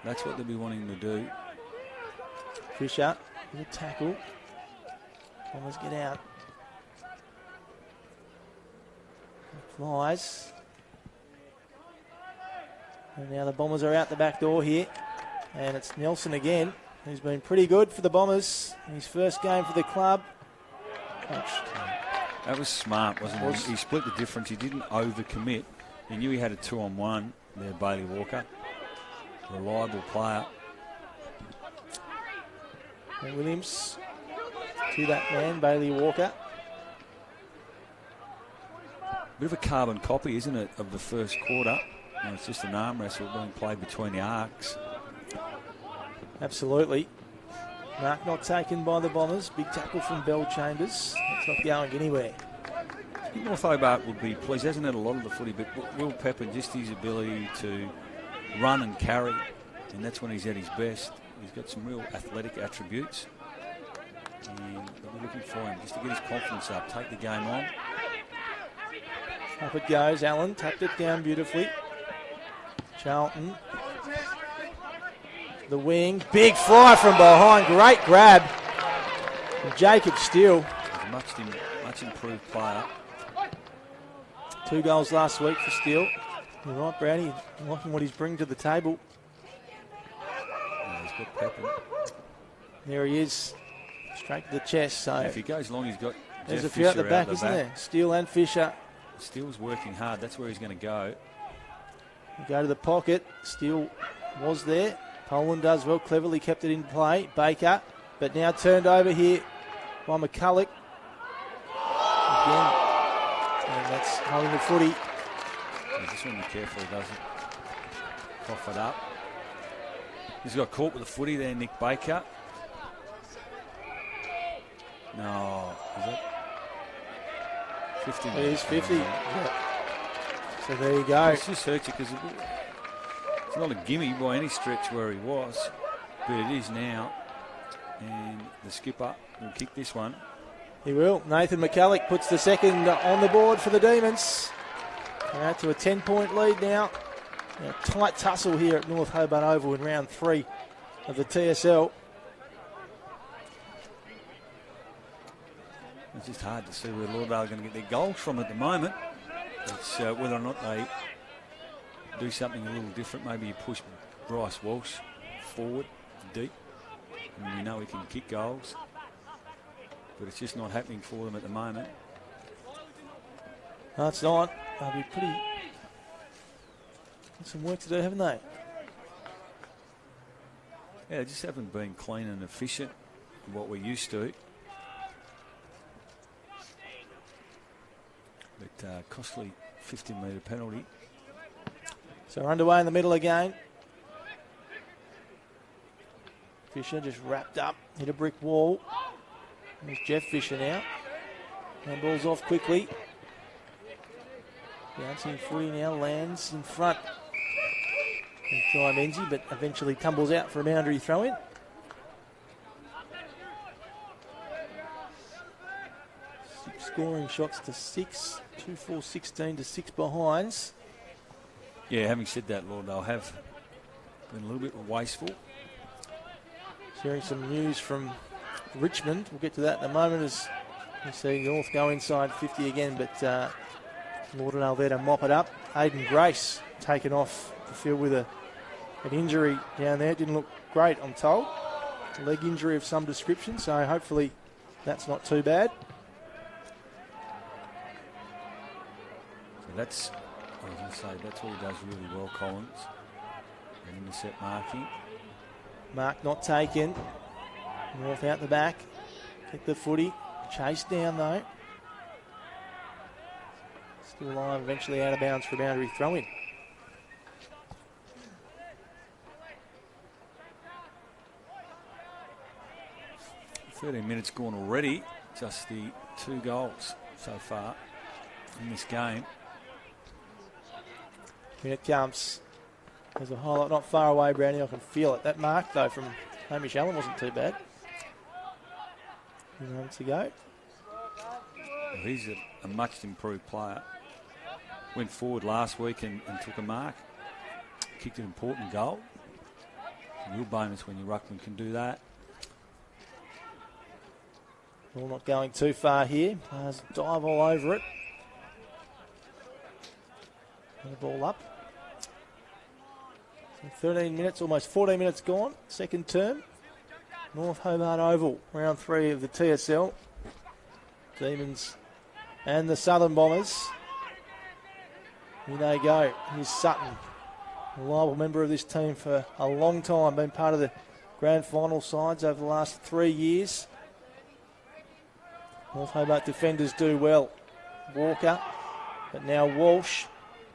That's what they'll be wanting to do. Fisher, good tackle. Bombers get out. Flies. And now the Bombers are out the back door here. And it's Nelson again, who's been pretty good for the Bombers. His first game for the club. That was smart, wasn't it? He split the difference. He didn't overcommit. He knew he had a 2-on-1 there, Bailey Walker. Reliable player. And Williams to that man, Bailey Walker. Bit of a carbon copy, isn't it, of the first quarter? And it's just an arm wrestle being played between the arcs. Absolutely. Mark not taken by the Bombers. Big tackle from Bell Chambers. It's not going anywhere. I think North Hobart would be pleased. Hasn't had a lot of the footy, but Will Pepper, just his ability to run and carry, and that's when he's at his best. He's got some real athletic attributes, and they'll be looking for him just to get his confidence up, take the game on. Up it goes. Allen tapped it down beautifully. Charlton. The wing. Big fly from behind. Great grab. And Jacob Steele. He's a much improved player. 2 goals last week for Steele. You're right, Brownie. Liking what he's bringing to the table. Yeah, he's got Pepper. There he is. Straight to the chest. So if he goes long, he's got there's Jeff a few Fisher at the back, isn't there? Steele and Fisher. Steele's working hard. That's where he's going to go. You go to the pocket. Steele was there. Poland does well. Cleverly kept it in play. Baker. But now turned over here by McCulloch. Again. And that's holding the footy. Yeah, just want to be careful he doesn't cough it up. He's got caught with the footy there, Nick Baker. No. Is it? 50. It is 50. Yeah. So there you go. It's just hurt you because it's not a gimme by any stretch where he was, but it is now. And the skipper will kick this one. He will. Nathan McCulloch puts the second on the board for the Demons. They're out to a 10-point lead now. A tight tussle here at North Hobart Oval in round 3 of the TSL. It's just hard to see where Lauderdale are going to get their goals from at the moment. It's whether or not they do something a little different. Maybe you push Bryce Walsh forward deep, and we know he can kick goals. But it's just not happening for them at the moment. No, it's not. They'll be pretty... got some work to do, haven't they? Yeah, they just haven't been clean and efficient, what we're used to. costly 50-metre penalty. So we're underway in the middle again. Fisher just wrapped up, hit a brick wall. There's Jeff Fisher now. Handball's off quickly. Bouncing footy now, lands in front. Try Menzie, but eventually tumbles out for a boundary throw-in. Six scoring shots to 6. 2-4-16 to 6 behinds. Yeah, having said that, Lauderdale have been a little bit wasteful. Sharing some news from Richmond. We'll get to that in a moment as you see North go inside 50 again, but Lauderdale there to mop it up. Aidan Grace taken off the field with an injury down there. Didn't look great, I'm told. A leg injury of some description, so hopefully that's not too bad. So that's, I was going to say, that's what he does really well, Collins. And intercept marking. Mark not taken. North out the back. Get the footy. Chased down though. Still alive, eventually out of bounds for a boundary throw-in. "13 minutes gone already. Just the 2 goals so far in this game." Here it comes. There's a highlight not far away, Brownie. I can feel it. That mark, though, from Hamish Allen wasn't too bad. A few moments ago. Well, he's a much improved player. Went forward last week and took a mark. Kicked an important goal. A real bonus when your ruckman can do that. Ball not going too far here. Players dive all over it. And the ball up. 13 minutes, almost 14 minutes gone. Second term. North Hobart Oval, round 3 of the TSL. Demons and the Southern Bombers. Here they go. Here's Sutton, a reliable member of this team for a long time. Been part of the grand final sides over the last 3 years. North Hobart defenders do well. Walker, but now Walsh.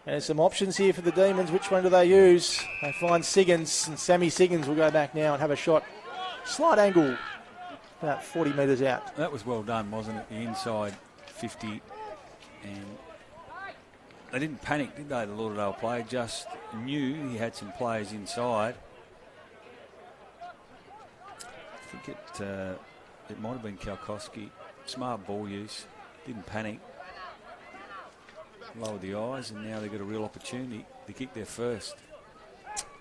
And there's some options here for the Demons. Which one do they use? They find Siggins, and Sammy Siggins will go back now and have a shot. Slight angle, about 40 metres out. That was well done, wasn't it? The inside 50. And they didn't panic, did they, the Lauderdale player? Just knew he had some players inside. I think it might have been Kalkowski. Smart ball use. Didn't panic. Lowered the eyes, and now they've got a real opportunity to kick their first.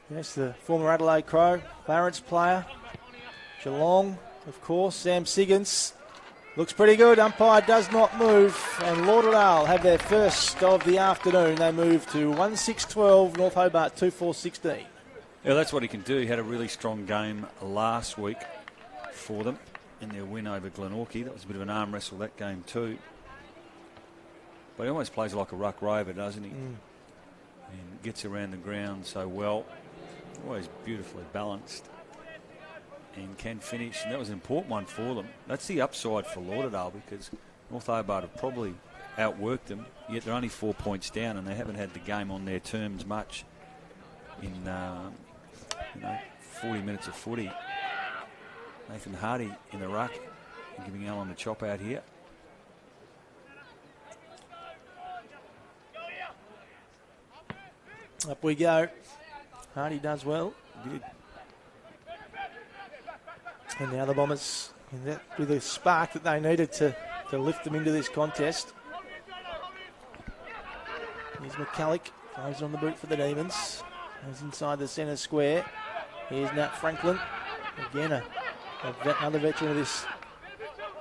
Yes, the former Adelaide Crow, Clarence player. Geelong, of course, Sam Siggins. Looks pretty good. Umpire does not move, and Lauderdale have their first of the afternoon. They move to 1-6-12, North Hobart 2-4-16. Yeah, that's what he can do. He had a really strong game last week for them in their win over Glenorchy. That was a bit of an arm wrestle, that game too. But he almost plays like a ruck rover, doesn't he? And gets around the ground so well. Always beautifully balanced. And can finish. And that was an important one for them. That's the upside for Lauderdale, because North Hobart have probably outworked them, yet they're only 4 points down, and they haven't had the game on their terms much in 40 minutes of footy. Nathan Hardy in the ruck and giving Allen the chop out here. Up we go. Hardy does well. Good. And now the Bombers with the spark that they needed to lift them into this contest. Here's McCulloch. Throws on the boot for the Demons. He's inside the centre square. Here's Nat Franklin. Again, another veteran of this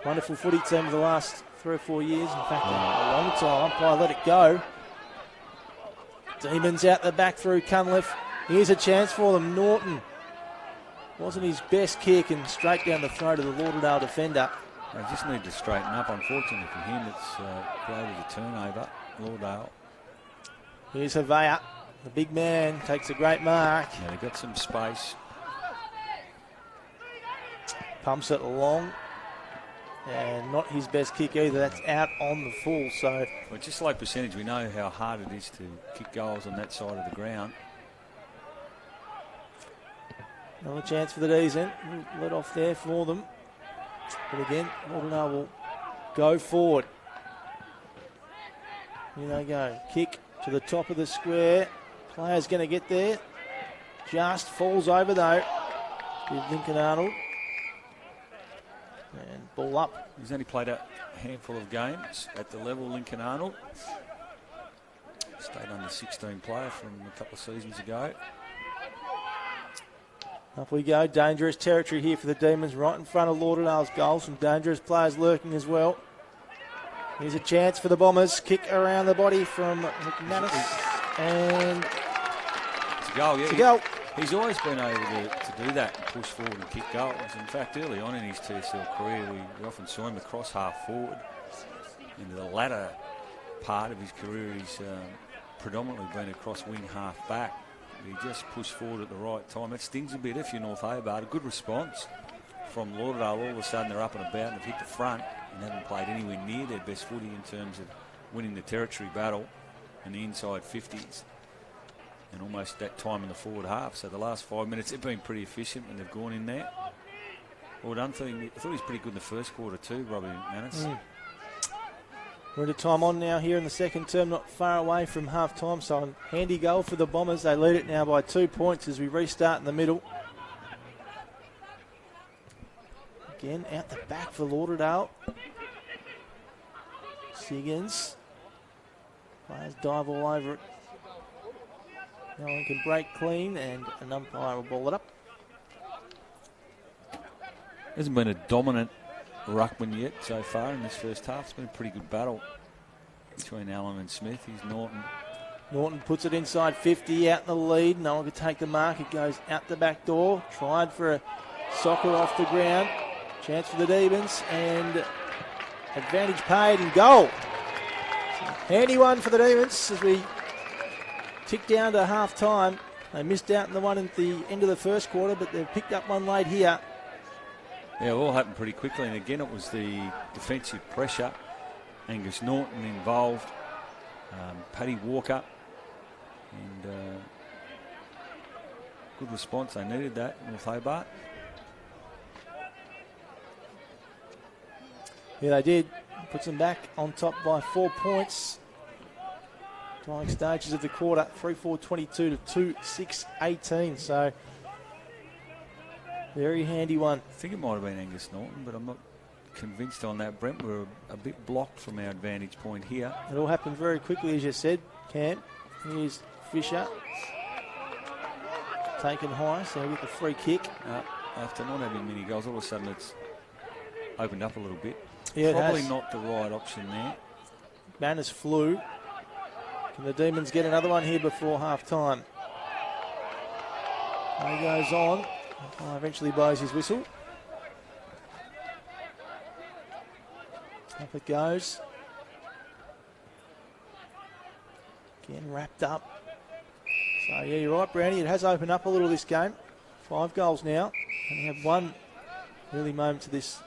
wonderful footy team of the last 3 or 4 years. In fact, a long time. Umpire let it go. Demons out the back through Cunliffe. Here's a chance for them. Norton. Wasn't his best kick, and straight down the throat of the Lauderdale defender. They just need to straighten up. Unfortunately for him, it's created a turnover. Lauderdale. Here's Havea. The big man takes a great mark. Yeah, they've got some space. Pumps it long. and not his best kick either. That's out on the full. So, well, just low percentage. We know how hard it is to kick goals on that side of the ground. Another chance for the D's then. Let off there for them. But again, Lauderdale will go forward. Here they go. Kick to the top of the square. Player's going to get there. Just falls over though. With Lincoln Arnold. And ball up. He's only played a handful of games at the level, Lincoln Arnold. Stayed under 16 player from a couple of seasons ago. Up we go. Dangerous territory here for the Demons. Right in front of Lauderdale's goal. Some dangerous players lurking as well. Here's a chance for the Bombers. Kick around the body from McManus. And it's a goal, yeah. It's a goal. He's always been able to do that and push forward and kick goals. In fact, early on in his TSL career, we often saw him across half forward. Into the latter part of his career, he's predominantly been across wing half back. He just pushed forward at the right time. It stings a bit if you're North Hobart. A good response from Lauderdale. All of a sudden they're up and about and have hit the front and haven't played anywhere near their best footy in terms of winning the territory battle in the inside 50s. And almost that time in the forward half. So the last 5 minutes, they've been pretty efficient when they've gone in there. Well done for him. I thought he was pretty good in the first quarter too, Robbie McManus. We're into time on now here in the second term, not far away from half time. So a handy goal for the Bombers. They lead it now by 2 points as we restart in the middle. Again, out the back for Lauderdale. Siggins. Players dive all over it. No one can break clean, and an umpire will ball it up. Hasn't been a dominant ruckman yet so far in this first half. It's been a pretty good battle between Allen and Smith. He's Norton. Norton puts it inside 50, out in the lead. No one can take the mark. It goes out the back door. Tried for a soccer off the ground. Chance for the Demons, and advantage paid and goal. So handy one for the Demons as we tick down to half time. They missed out on the one at the end of the first quarter, but they've picked up one late here. Yeah, it all happened pretty quickly, and again it was the defensive pressure. Angus Norton involved, Paddy Walker, and good response. They needed that, North Hobart. Yeah, they did. Puts them back on top by 4 points. Dying stages of the quarter, 3-4-22 to 2-6-18. So, very handy one. I think it might have been Angus Norton, but I'm not convinced on that. Brent, we're a bit blocked from our advantage point here. It all happened very quickly, as you said, Cam. Here's Fisher. Taken high, so with the free kick. After not having many goals, all of a sudden it's opened up a little bit. Yeah, probably not the right option there. Manners flew. Can the Demons get another one here before half-time? He goes on. Eventually blows his whistle. Up it goes. Again, wrapped up. So, yeah, you're right, Brownie. It has opened up a little this game. 5 goals now. And we have one early moment to this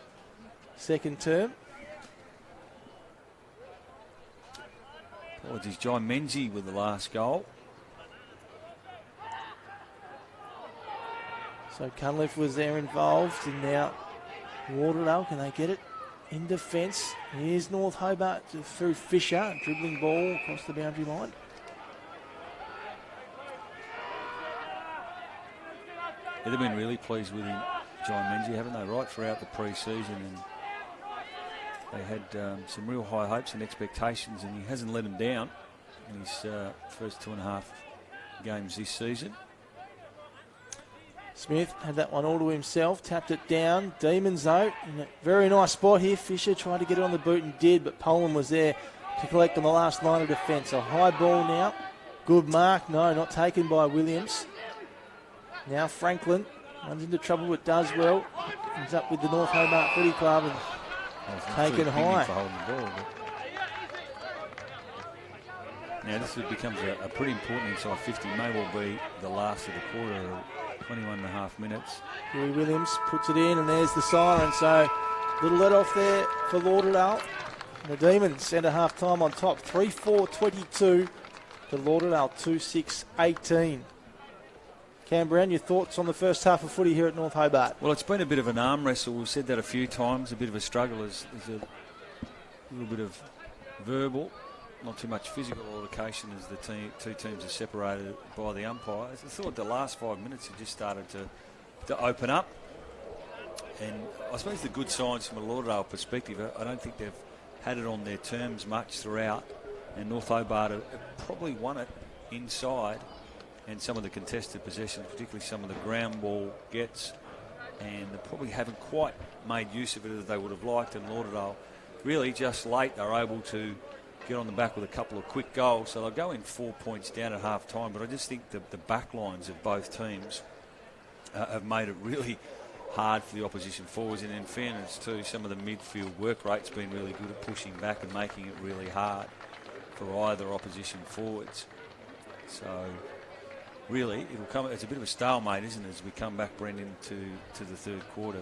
second term. Apologies, John Menzie with the last goal. So Cunliffe was there involved, and now Lauderdale, can they get it in defence? Here's North Hobart through Fisher, dribbling ball across the boundary line. Yeah, they've been really pleased with him, John Menzie, haven't they? Right throughout the pre-season, and they had some real high hopes and expectations, and he hasn't let them down in his first 2.5 games this season. Smith had that one all to himself, tapped it down. Demons, though, in a very nice spot here. Fisher tried to get it on the boot and did, but Poland was there to collect on the last line of defence. A high ball now. Good mark. No, not taken by Williams. Now Franklin runs into trouble, but does well. Comes up with the North Hobart Footy Club and taken high. Now this becomes a pretty important inside 50. May well be the last of the quarter, 21.5 minutes. Huey Williams puts it in, and there's the siren. So Little let off there for Lauderdale. The Demons centre half time on top. 3-4-22 to Lauderdale 2-6-18. Cam Brown, your thoughts on the first half of footy here at North Hobart? Well, it's been a bit of an arm wrestle. We've said that a few times. A bit of a struggle. There's a little bit of verbal, not too much physical altercation as the two teams are separated by the umpires. I thought the last 5 minutes had just started to open up. And I suppose the good signs from a Lauderdale perspective, I don't think they've had it on their terms much throughout. And North Hobart have probably won it inside. And some of the contested possessions, particularly some of the ground ball gets, and they probably haven't quite made use of it as they would have liked. And Lauderdale, really just late, they're able to get on the back with a couple of quick goals. So they'll go in 4 points down at half time. But I just think the back lines of both teams have made it really hard for the opposition forwards. And in fairness too, some of the midfield work rate's been really good at pushing back and making it really hard for either opposition forwards. So really, it'll come. It's a bit of a stalemate, isn't it, as we come back, Brent, into the third quarter.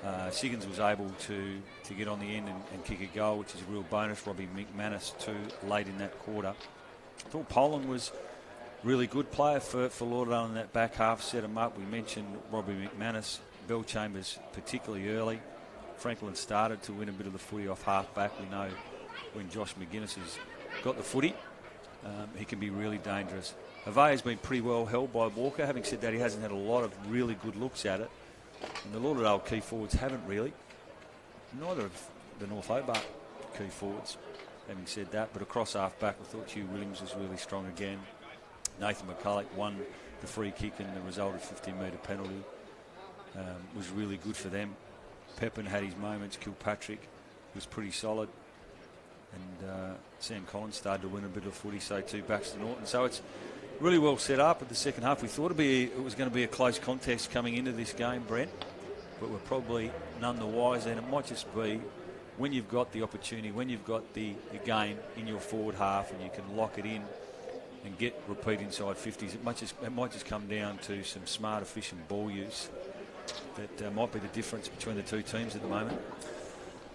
But Siggins was able to get on the end and kick a goal, which is a real bonus. Robbie McManus too late in that quarter. I thought Poland was really good player for Lauderdale in that back half, set him up. We mentioned Robbie McManus, Bell Chambers particularly early. Franklin started to win a bit of the footy off half back. We know when Josh McGuinness has got the footy, he can be really dangerous. Havea has been pretty well held by Walker. Having said that, he hasn't had a lot of really good looks at it. And the Lauderdale key forwards haven't really. Neither of the North Hobart key forwards, having said that. But across half-back, I thought Hugh Williams was really strong again. Nathan McCulloch won the free kick and the resultant 15-metre penalty. Was really good for them. Pepin had his moments. Kilpatrick was pretty solid. And Sam Collins started to win a bit of footy, so too Baxter Norton. So it's really well set up at the second half. We thought it was going to be a close contest coming into this game, Brent, but we're probably none the wiser. And it might just be when you've got the opportunity, when you've got the game in your forward half and you can lock it in and get repeat inside 50s, it might just come down to some smart, efficient ball use. That might be the difference between the two teams at the moment.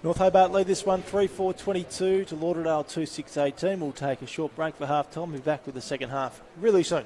North Hobart lead this one 3-4-22 to Lauderdale 2-6-18. We'll take a short break for half time. We'll be back with the second half really soon.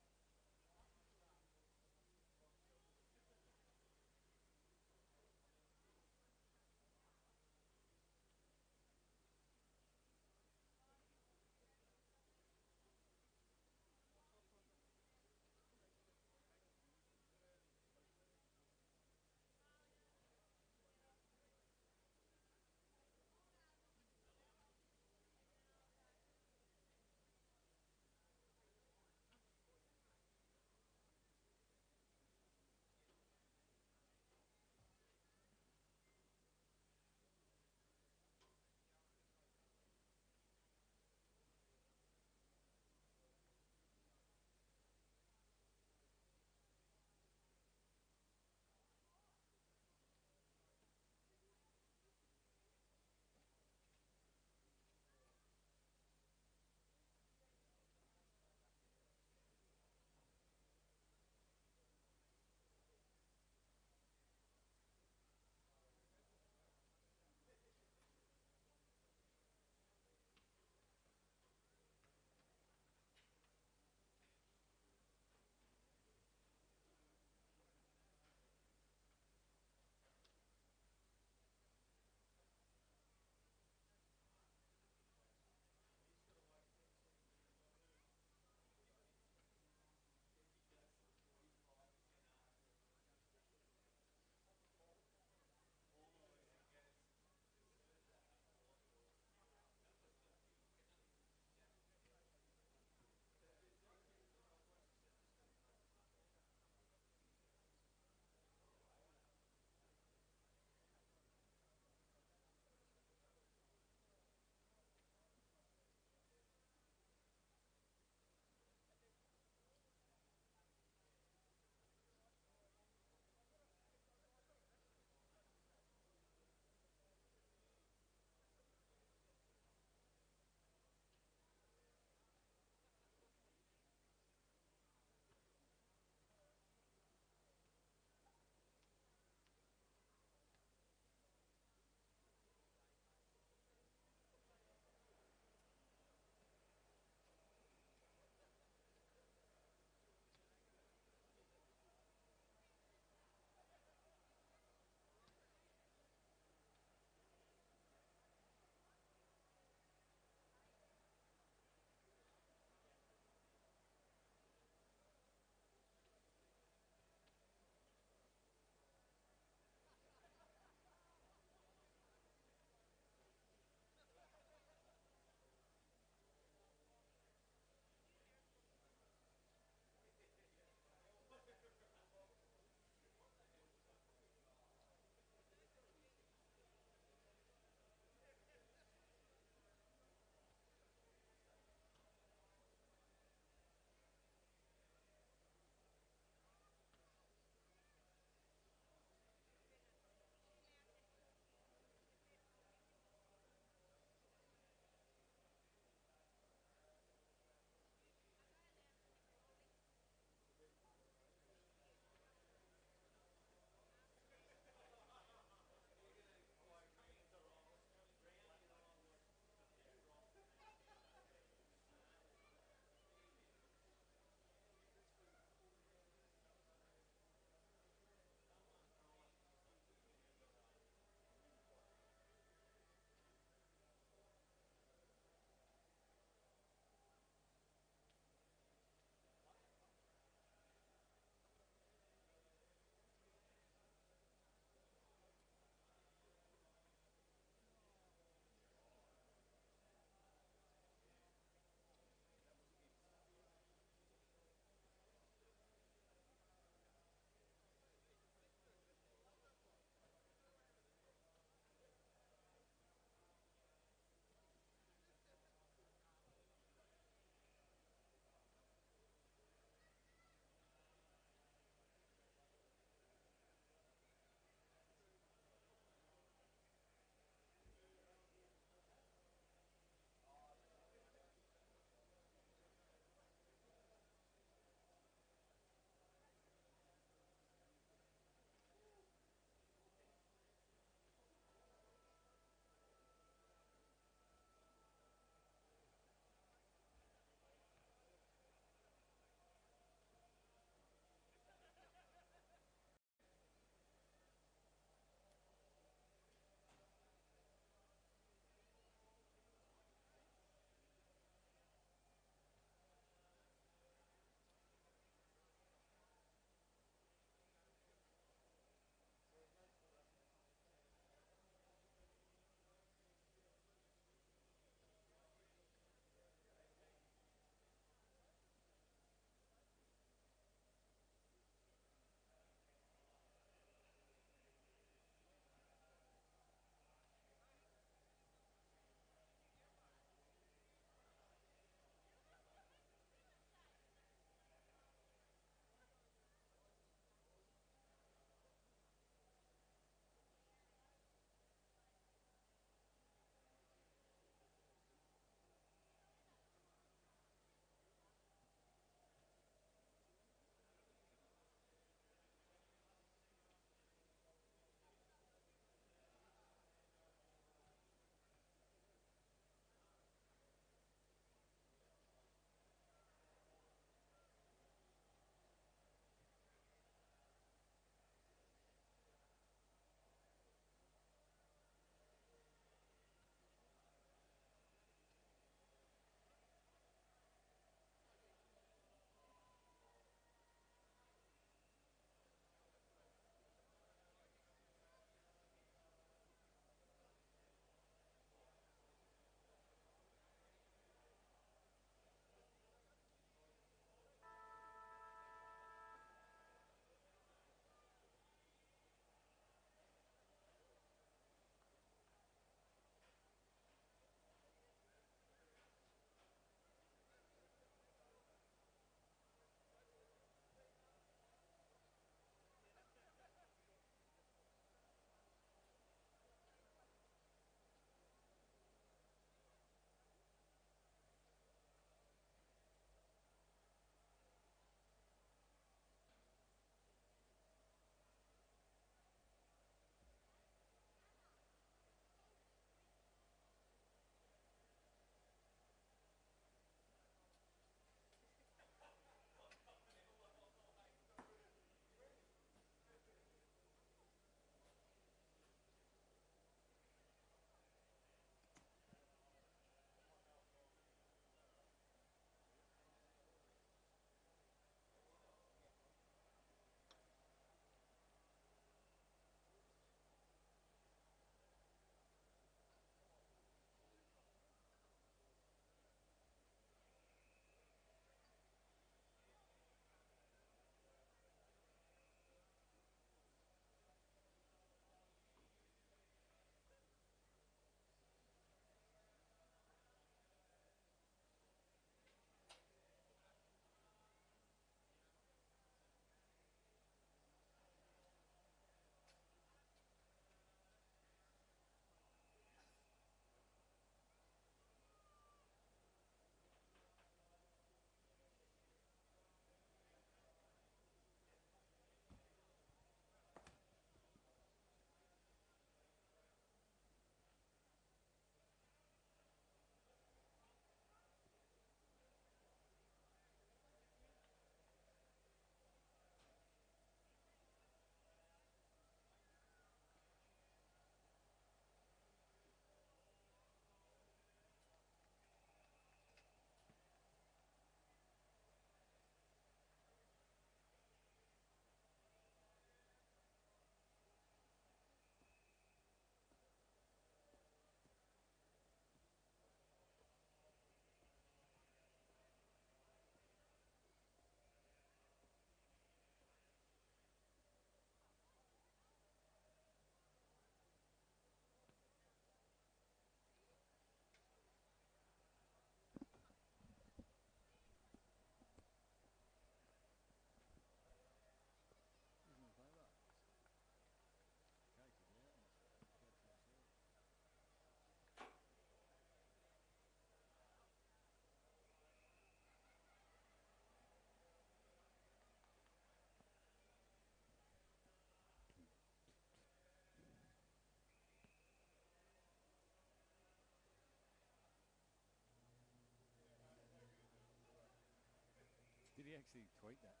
actually tweaked that.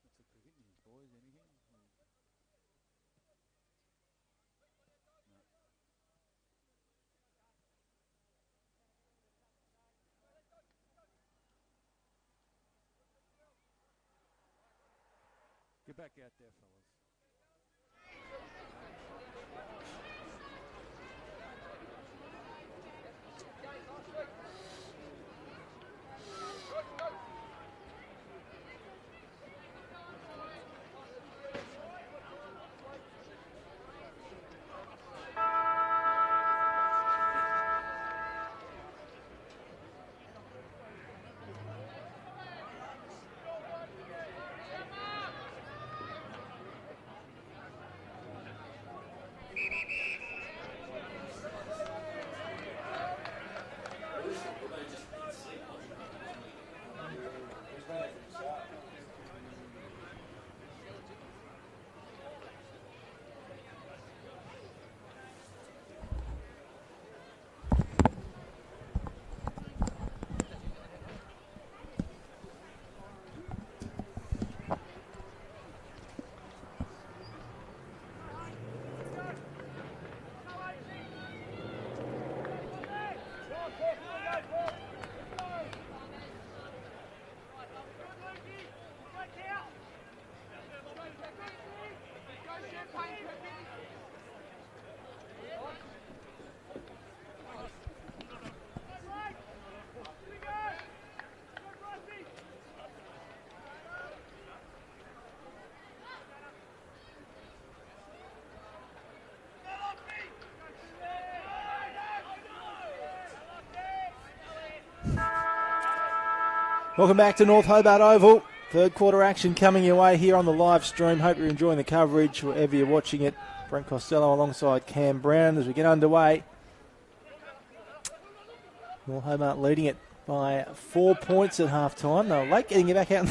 What's the cricket news, boys? Anything? No. Get back out there, fellas. Welcome back to North Hobart Oval. Third quarter action coming your way here on the live stream. Hope you're enjoying the coverage wherever you're watching it. Brent Costelloe alongside Cam Brown as we get underway. North Hobart leading it by 4 points at half time. They were late getting it back out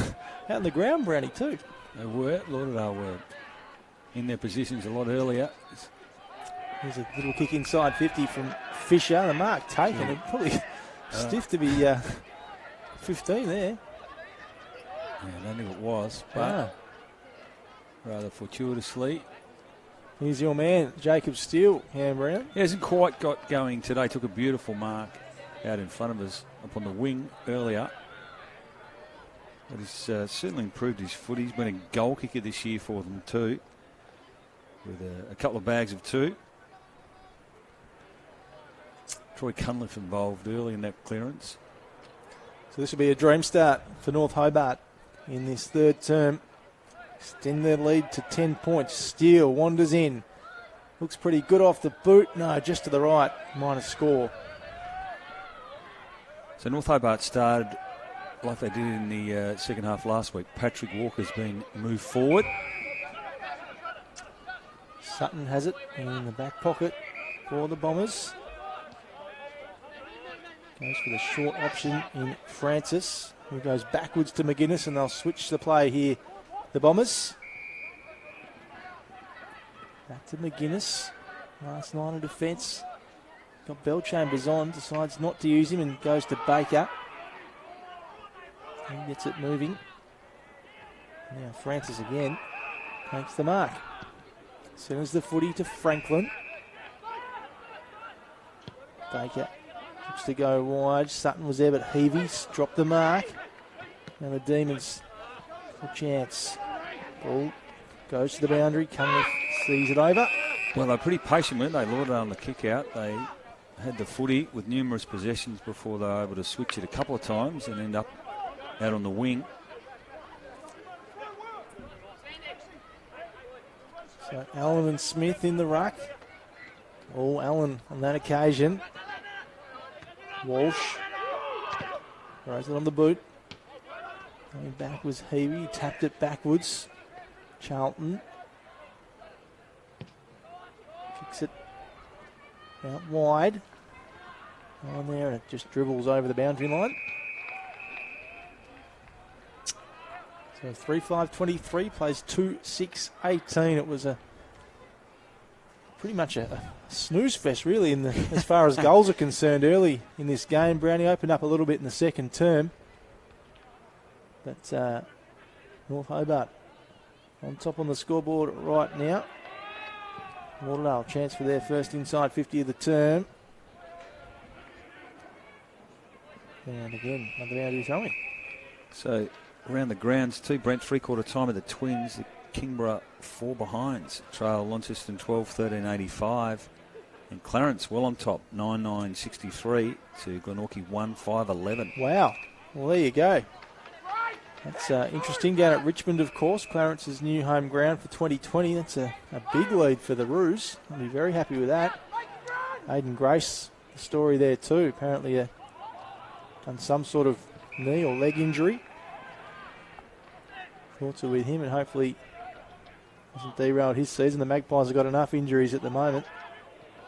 in the ground, Brownie, too. They were. Lauderdale were in their positions a lot earlier. There's a little kick inside 50 from Fisher. The mark taken. It probably stiff to be 15 there. Yeah, I don't think it was, but rather fortuitously. Here's your man, Jacob Steele, Cam Brown. He hasn't quite got going today. Took a beautiful mark out in front of us up on the wing earlier. But he's certainly improved his foot. He's been a goal kicker this year for them too, with a couple of bags of two. Troy Cunliffe involved early in that clearance. So this will be a dream start for North Hobart in this third term. Extend their lead to 10 points. Steele wanders in. Looks pretty good off the boot. No, just to the right. Minus score. So North Hobart started like they did in the second half last week. Patrick Walker's been moved forward. Sutton has it in the back pocket for the Bombers. Goes for the short option in Francis, who goes backwards to McGuinness, and they'll switch the play here. The Bombers. Back to McGuinness. Last line of defence. Got Bellchambers on, decides not to use him and goes to Baker. He gets it moving. Now Francis again takes the mark. Sends the footy to Franklin. Baker looks to go wide. Sutton was there, but Heavy's dropped the mark. Now the Demons for chance. Ball goes to the boundary. Cunliffe sees it over. Well, they're pretty patient, weren't they? Lauderdale on the kick out. They had the footy with numerous possessions before they were able to switch it a couple of times and end up out on the wing. So Allen and Smith in the ruck. Oh, Allen on that occasion. Walsh throws it on the boot. Going back was Heavey. He tapped it backwards. Charlton. Kicks it out wide. On there, and it just dribbles over the boundary line. So 3-5-23 plays 2-6-18. It was pretty much a snooze fest, really, as far as goals are concerned early in this game. Brownie opened up a little bit in the second term. But North Hobart on top on the scoreboard right now. Lauderdale chance for their first inside 50 of the term. And again, another boundary throwing. So around the grounds too, Brent, three-quarter time of the Twins. The Kingborough 4 behinds. Trail Launceston 12-13-85. And Clarence well on top, 9-9-63 to Glenorchy 1-5-11. Wow. Well, there you go. That's interesting. Down at Richmond, of course, Clarence's new home ground for 2020. That's a big lead for the Roos. I'll be very happy with that. Aiden Grace, the story there too. Apparently done some sort of knee or leg injury. Thoughts are with him, and hopefully hasn't derailed his season. The Magpies have got enough injuries at the moment.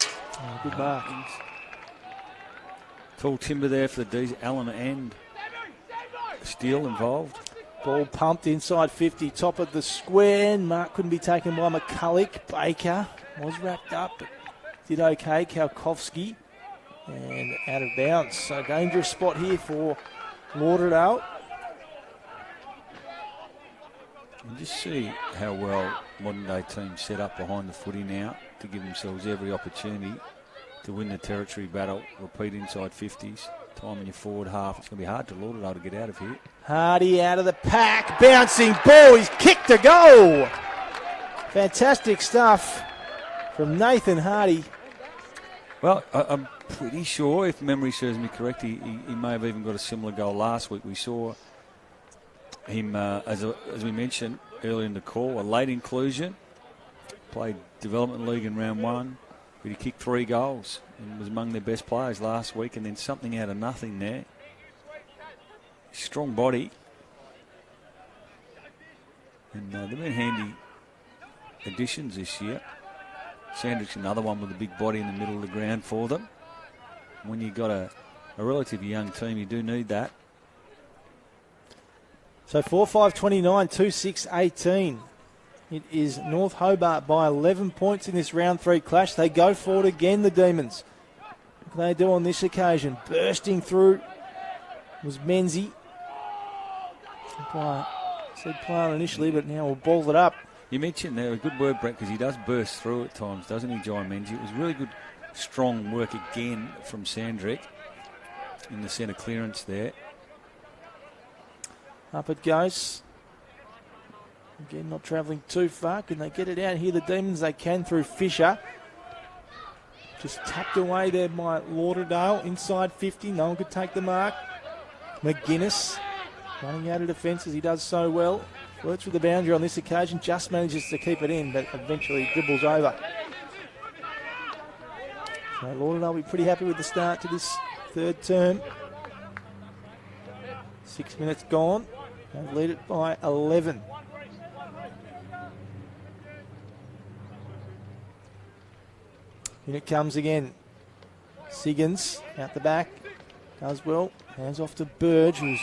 Oh, good mark. Tall timber there for the D's. Allen and Steele involved. Ball pumped inside 50, top of the square. Mark couldn't be taken by McCulloch. Baker was wrapped up, but did okay. Kalkowski, and out of bounds. So dangerous spot here for Lauderdale. And just see how well modern day teams set up behind the footy now to give themselves every opportunity to win the territory battle. Repeat inside 50s. Time in your forward half. It's going to be hard to Lauderdale to get out of here. Hardy out of the pack. Bouncing ball. He's kicked a goal. Fantastic stuff from Nathan Hardy. Well, I'm pretty sure, if memory serves me correct, he may have even got a similar goal last week. We saw him, as we mentioned earlier in the call, a late inclusion. Played Development League in round one. But he kicked 3 goals and was among their best players last week, and then something out of nothing there. Strong body. And they've been handy additions this year. Sandrick's another one with a big body in the middle of the ground for them. When you've got a relatively young team, you do need that. So 4-5-29, 2-6-18. It is North Hobart by 11 points in this round 3 clash. They go forward again, the Demons. What can they do on this occasion? Bursting through was Menzie. Said player initially, but now we'll ball it up. You mentioned there a good word, Brent, because he does burst through at times, doesn't he, Jai Menzie? It was really good, strong work again from Sandrick in the centre clearance there. Up it goes. Again, not travelling too far. Can they get it out here? The Demons, they can through Fisher. Just tapped away there by Lauderdale. Inside 50. No one could take the mark. McGuinness running out of defence as he does so well. Works with the boundary on this occasion. Just manages to keep it in, but eventually dribbles over. So Lauderdale will be pretty happy with the start to this third term. 6 minutes gone. They lead it by 11. In it comes again. Siggins out the back. Does well. Hands off to Burge, who's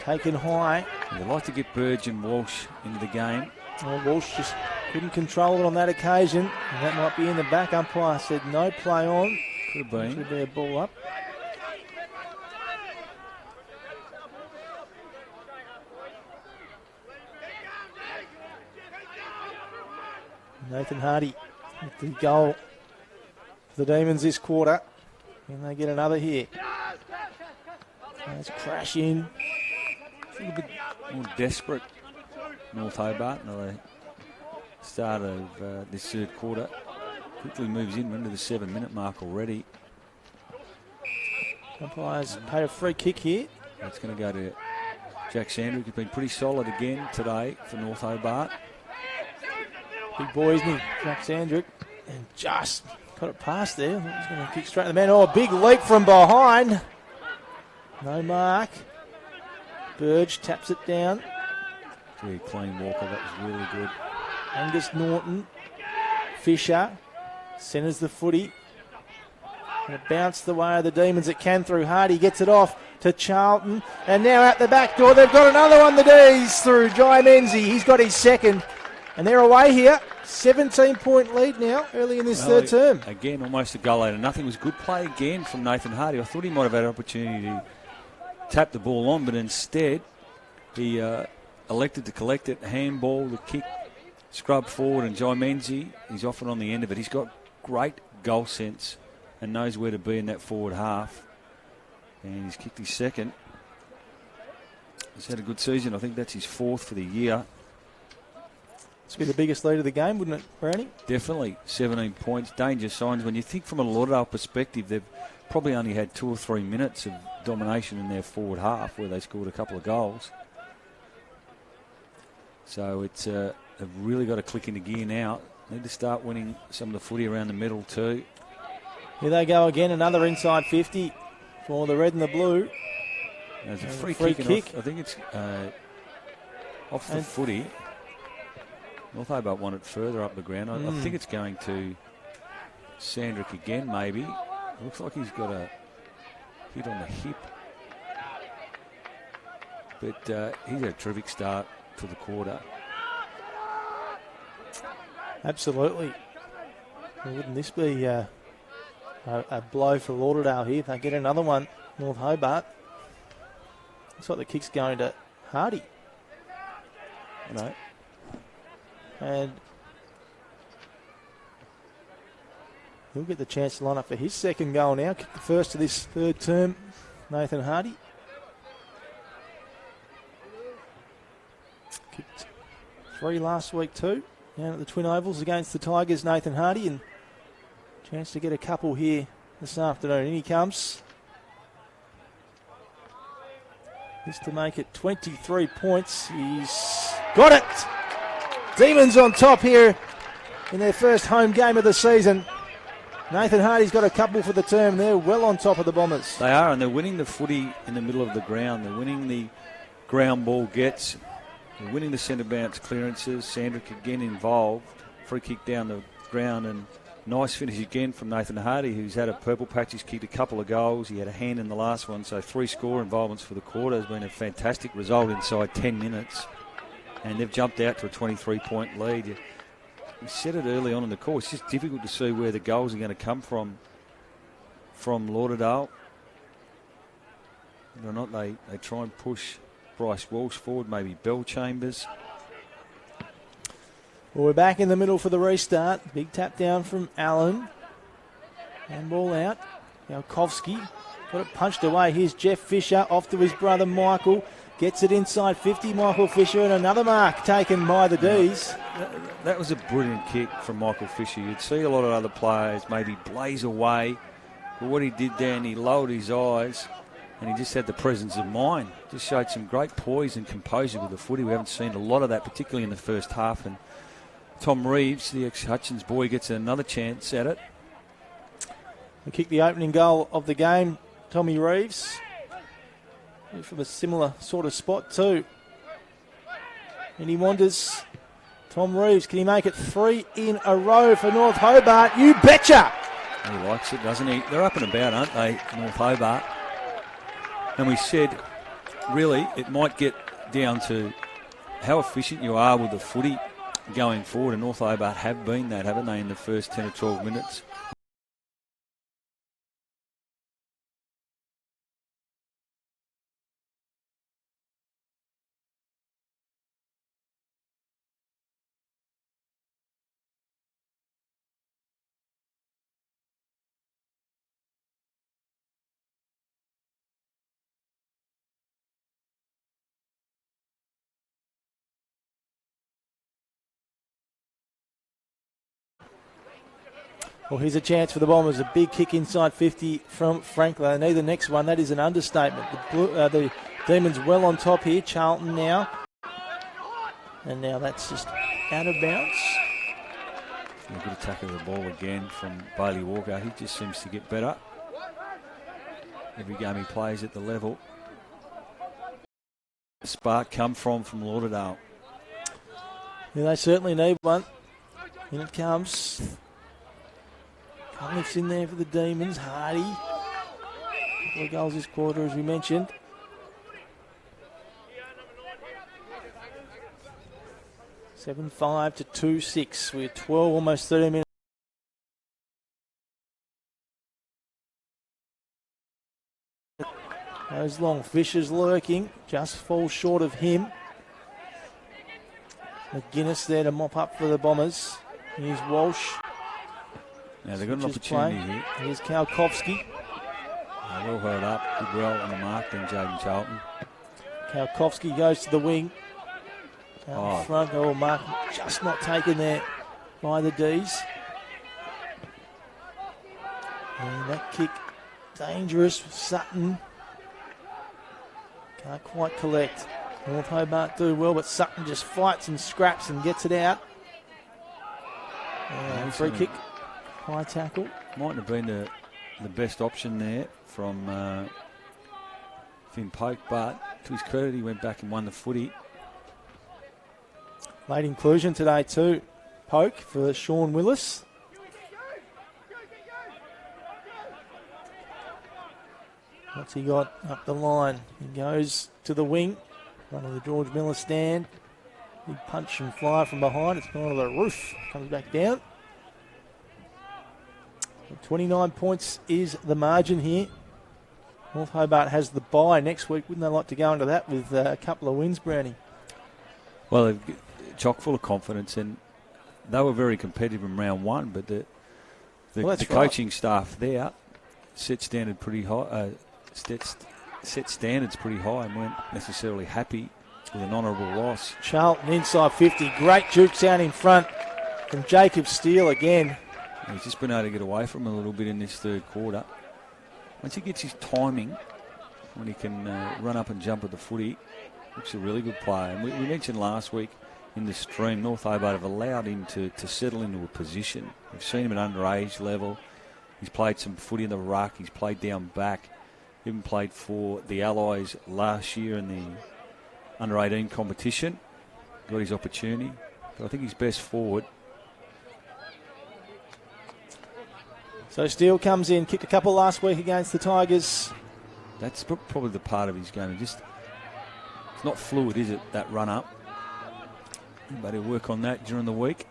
taken high. They'd like to get Burge and Walsh into the game. Well, Walsh just couldn't control it on that occasion. And that might be in the back. Umpire said no play on. Could have been. Should be a ball up. Nathan Hardy with the goal for the Demons this quarter. Can they get another here? Let's crash in. A little bit more desperate, North Hobart, at the start of this third quarter. Quickly moves in, we're into the 7-minute mark already. Umpires pay a free kick here. It's going to go to Jack Sandrick, who's been pretty solid again today for North Hobart. Big boy, isn't he? Jack Sandrick. And just got it past there. He's going to kick straight to the man. Oh, a big leap from behind. No mark. Burge taps it down. Gee, clean Walker, that was really good. Angus Norton. Fisher centres the footy. And it bounced the way of the Demons. It can through Hardy. Gets it off to Charlton. And now out the back door, they've got another one, the D's, through Jai Menzie. He's got his second. And they're away here. 17-point lead now, early in this third term. Again, almost a goal later. Nothing was good play again from Nathan Hardy. I thought he might have had an opportunity to tap the ball on, but instead he elected to collect it, handball, the kick, scrub forward, and Jai Menzie, he's often on the end of it. He's got great goal sense and knows where to be in that forward half. And he's kicked his second. He's had a good season. I think that's his fourth for the year. This would be the biggest lead of the game, wouldn't it, Brownie? Definitely. 17 points. Danger signs. When you think from a Lauderdale perspective, they've probably only had 2 or 3 minutes of domination in their forward half where they scored a couple of goals. So it's they've really got to click into gear now. Need to start winning some of the footy around the middle too. Here they go again. Another inside 50 for the red and the blue. There's a free kick. I think it's off the footy. North Hobart want it further up the ground. I think it's going to Sandrick again, maybe. It looks like he's got a hit on the hip. But he's had a terrific start to the quarter. Absolutely. Well, wouldn't this be a blow for Lauderdale here if they get another one, North Hobart? Looks like the kick's going to Hardy. No. And he'll get the chance to line up for his second goal now. Kick the first of this third term, Nathan Hardy. Kicked 3 last week too. Down at the Twin Ovals against the Tigers, Nathan Hardy. And chance to get a couple here this afternoon. In he comes. This to make it 23 points. He's got it! Demons on top here in their first home game of the season. Nathan Hardy's got a couple for the term. They're well on top of the Bombers. They are, and they're winning the footy in the middle of the ground. They're winning the ground ball gets. They're winning the centre bounce clearances. Sandrick again involved. Free kick down the ground, and nice finish again from Nathan Hardy, who's had a purple patch. He's kicked a couple of goals. He had a hand in the last one, so 3 score involvements for the quarter. Has been a fantastic result inside 10 minutes. And they've jumped out to a 23-point lead. We said it early on in the call. It's just difficult to see where the goals are going to come from Lauderdale. Whether or not they try and push Bryce Walsh forward, maybe Bell Chambers. Well, we're back in the middle for the restart. Big tap down from Allen. And ball out. Galkovsky got it punched away. Here's Jeff Fisher off to his brother Michael. Gets it inside 50, Michael Fisher, and another mark taken by the D's. That was a brilliant kick from Michael Fisher. You'd see a lot of other players maybe blaze away. But what he did then, he lowered his eyes and he just had the presence of mind. Just showed some great poise and composure with the footy. We haven't seen a lot of that, particularly in the first half. And Tom Reeves, the ex-Hutchins boy, gets another chance at it. He kicked the opening goal of the game, Tommy Reeves. From a similar sort of spot too. And he wanders. Tom Reeves, can he make it 3 in a row for North Hobart? You betcha! He likes it, doesn't he? They're up and about, aren't they, North Hobart? And we said, really, it might get down to how efficient you are with the footy going forward. And North Hobart have been that, haven't they, in the first 10 or 12 minutes? Well, here's a chance for the Bombers. A big kick inside 50 from Franklin. They need the next one. That is an understatement. The Demons well on top here. Charlton now. And now that's just out of bounds. A good attack of the ball again from Bailey Walker. He just seems to get better every game he plays at the level. spark come from Lauderdale. Yeah, they certainly need one. In it comes. Cunliffe's in there for the Demons. Hardy. Couple of goals this quarter, as we mentioned. (7-5 to 2-6). We're 12, almost 30 minutes. Those long fishes lurking. Just falls short of him. McGuinness there to mop up for the Bombers. Here's Walsh. Now they've got an opportunity here. Here's Kalkowski. Well held up. Did well on the mark then Jaden Charlton. Kalkowski goes to the wing. Down the front. Oh, mark just not taken there by the D's. And that kick dangerous. Sutton can't quite collect. North Hobart do well, but Sutton just fights and scraps and gets it out. Free kick, high tackle. Mightn't have been the best option there from Finn Poke, but to his credit, he went back and won the footy. Late inclusion today too, Poke for Sean Willis. What's he got up the line? He goes to the wing. Front of the George Miller stand. Big punch and fly from behind. It's gone to the roof. Comes back down. 29 points is the margin here. North Hobart has the bye next week. Wouldn't they like to go into that with a couple of wins, Brownie? Well, they're chock full of confidence, and they were very competitive in round one, but the coaching staff there set standard pretty high. Set standards pretty high and weren't necessarily happy with an honourable loss. Charlton inside 50. Great jukes out in front from Jacob Steele again. He's just been able to get away from him a little bit in this third quarter. Once he gets his timing, when he can run up and jump at the footy, looks a really good player. And we mentioned last week in the stream, North Hobart have allowed him to settle into a position. We've seen him at underage level. He's played some footy in the ruck. He's played down back. Even played for the Allies last year in the under-18 competition. Got his opportunity. But I think he's best forward. So Steele comes in, kicked a couple last week against the Tigers. That's probably the part of his game. It's not fluid, is it, that run-up? But he'll work on that during the week.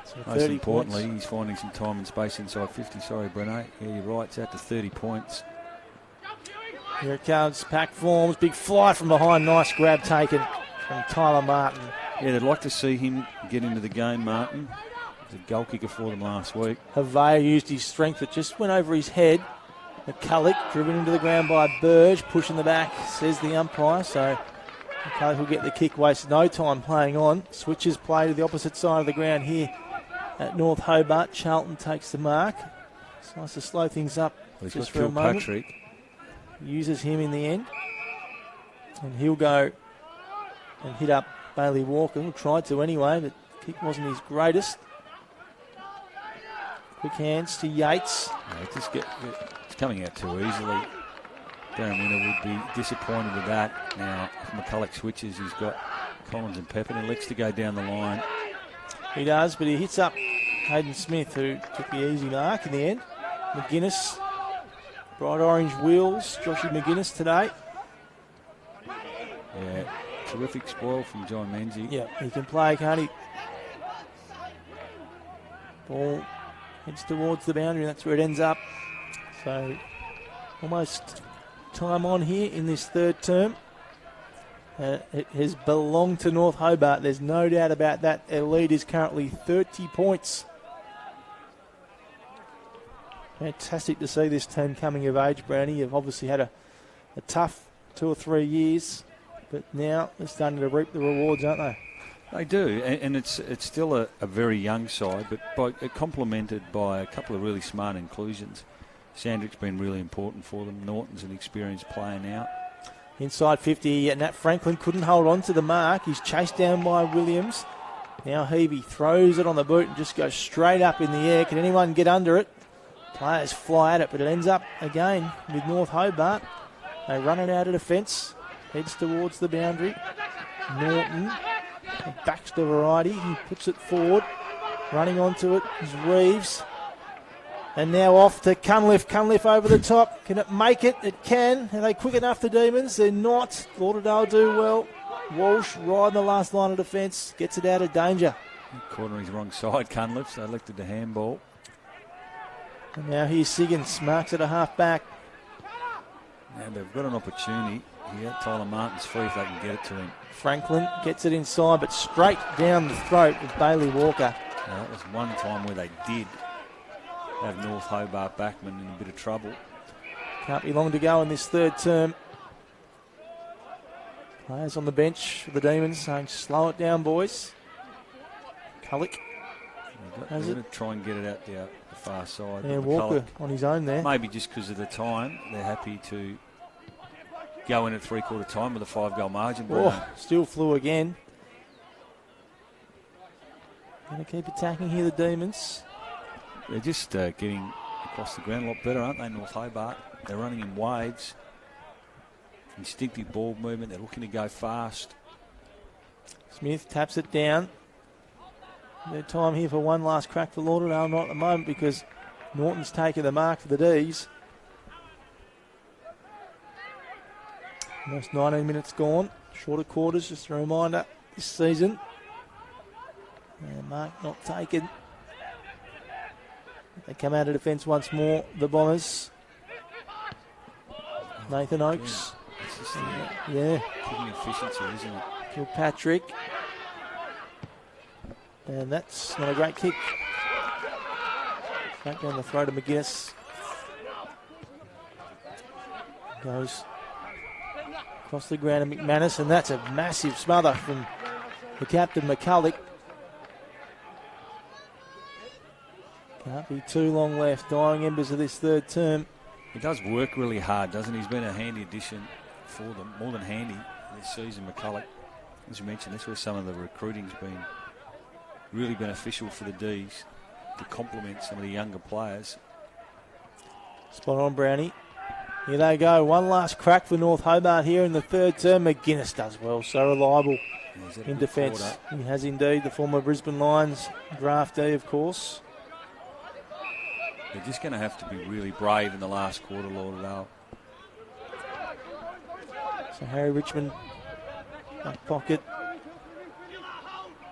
So most importantly, points. He's finding some time and space inside 50. Sorry, Brent. Yeah, you're right. It's out to 30 points. Here it comes. Pack forms. Big fly from behind. Nice grab taken from Tyler Martin. Yeah, they'd like to see him get into the game, Martin. He was a goal kicker for them last week. Havea used his strength. It just went over his head. McCulloch driven into the ground by Burge. Pushing the back, says the umpire. So McCulloch will get the kick. Wastes no time playing on. Switches play to the opposite side of the ground here at North Hobart. Charlton takes the mark. It's nice to slow things up just for a moment. Patrick. Uses him in the end. And he'll go and hit up Bailey Walker. Tried to anyway, but the kick wasn't his greatest. Quick hands to Yates. Yeah, it's coming out too easily. Darren Winner would be disappointed with that. Now, if McCulloch switches, he's got Collins and Pepper, and he likes to go down the line. He does, but he hits up Hayden Smith, who took the easy mark in the end. McGuinness, bright orange wheels, Joshy McGuinness today. Yeah, terrific spoil from John Menzie. Yeah, he can play, can't he? Ball heads towards the boundary, and that's where it ends up. So, almost time on here in this third term. It has belonged to North Hobart. There's no doubt about that. Their lead is currently 30 points. Fantastic to see this team coming of age, Brownie. You've obviously had a tough 2 or 3 years, but now they're starting to reap the rewards, aren't they? They do, and it's still a very young side, but complemented by a couple of really smart inclusions. Sandrick's been really important for them. Norton's an experienced player now. Inside 50, and Nat Franklin couldn't hold on to the mark. He's chased down by Williams. Now Heavey throws it on the boot and just goes straight up in the air. Can anyone get under it? Players fly at it, but it ends up again with North Hobart. They run it out of defence. heads towards the boundary. Norton, a Baxter variety. He puts it forward. Running onto it is Reeves. And now off to Cunliffe. Cunliffe over the top. Can it make it? It can. Are they quick enough, the Demons? They're not. Lauderdale do well. Walsh riding the last line of defence. Gets it out of danger. Caught on his wrong side, Cunliffe, so elected the handball. And now here's Siggins. Marks at a half back. Now they've got an opportunity here. Tyler Martin's free if they can get it to him. Franklin gets it inside, but straight down the throat with Bailey Walker. Now, that was one time where they did have North Hobart backman in a bit of trouble. Can't be long to go in this third term. Players on the bench for the Demons saying, slow it down, boys. Cullick. They're going to try and get it out the far side. Yeah, Walker on his own there. Maybe just because of the time, they're happy to go in at three-quarter time with a 5-goal margin. Still flew again. Going to keep attacking here, the Demons. They're just getting across the ground a lot better, aren't they, North Hobart? They're running in waves. Instinctive ball movement. They're looking to go fast. Smith taps it down. No time here for one last crack for Lauderdale. Not at the moment because Norton's taken the mark for the D's. Almost 19 minutes gone. Shorter quarters, just a reminder this season. And mark not taken. They come out of defence once more, the Bombers. Nathan Oakes. Yeah. Kicking efficiency, isn't it? Kilpatrick. And that's not a great kick. Back down the throat of McGuinness. Goes across the ground to McManus, and that's a massive smother from the captain, McCulloch. Can't be too long left. Dying embers of this third term. He does work really hard, doesn't he? He's been a handy addition for them, more than handy this season, McCulloch. As you mentioned, that's where some of the recruiting's been really beneficial for the D's to complement some of the younger players. Spot on, Brownie. Here they go. One last crack for North Hobart here in the third term. McGuinness does well, so reliable in defence. He has indeed, the former Brisbane Lions draftee, of course. They're just going to have to be really brave in the last quarter, Lauderdale. So Harry Richmond, back pocket.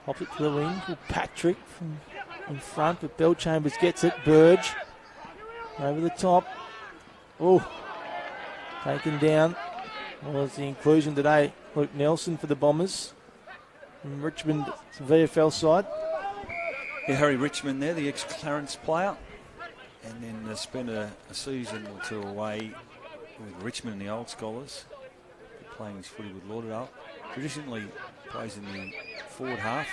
Pops it to the wing. Patrick from in front, but Bellchambers gets it. Burge over the top. Oh, taken down. Was the inclusion today. Luke Nelson for the Bombers. From Richmond, VFL side. Yeah, Harry Richmond there, the ex-Clarence player. And then spent a season or two away with Richmond and the Old Scholars, playing his footy with Lauderdale. Traditionally plays in the forward half.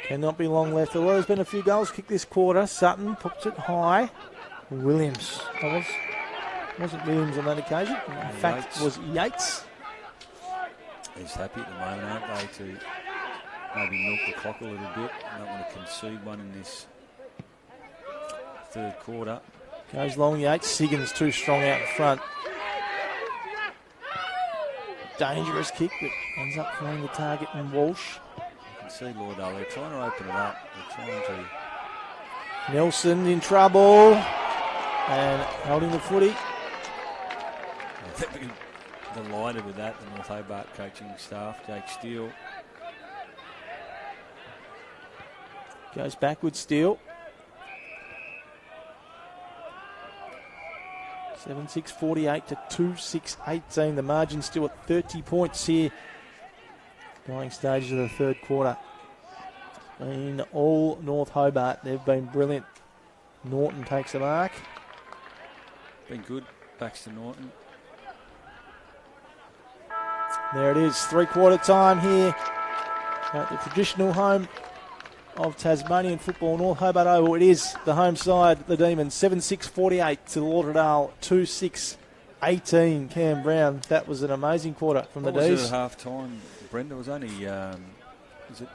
Cannot be long left. Although there's been a few goals kicked this quarter. Sutton puts it high. Williams. Wasn't Williams on that occasion. In fact, it was Yates. He's happy at the moment, aren't they, to maybe milk the clock a little bit. Don't want to concede one in this third quarter. Goes long, Yates. Siggins too strong out in front. Dangerous kick, but ends up finding the target in Walsh. You can see Lauderdale, they're trying to open it up. They're trying to... Nelson in trouble. And holding the footy. They've been delighted with that, the North Hobart coaching staff. Jake Steele. Goes backwards, Steele. 7-6-48 to 2-6-18. The margin still at 30 points here. Dying stages of the third quarter. It's been all North Hobart. They've been brilliant. Norton takes the mark. Been good. Baxter Norton. There it is. Three-quarter time here at the traditional home of Tasmanian football, North Hobart Oval. It is the home side, the Demons. 7-6-48 to Lauderdale, 2-6-18. Cam Brown, that was an amazing quarter from the D's. What was it at half-time, Brent? There was only, was it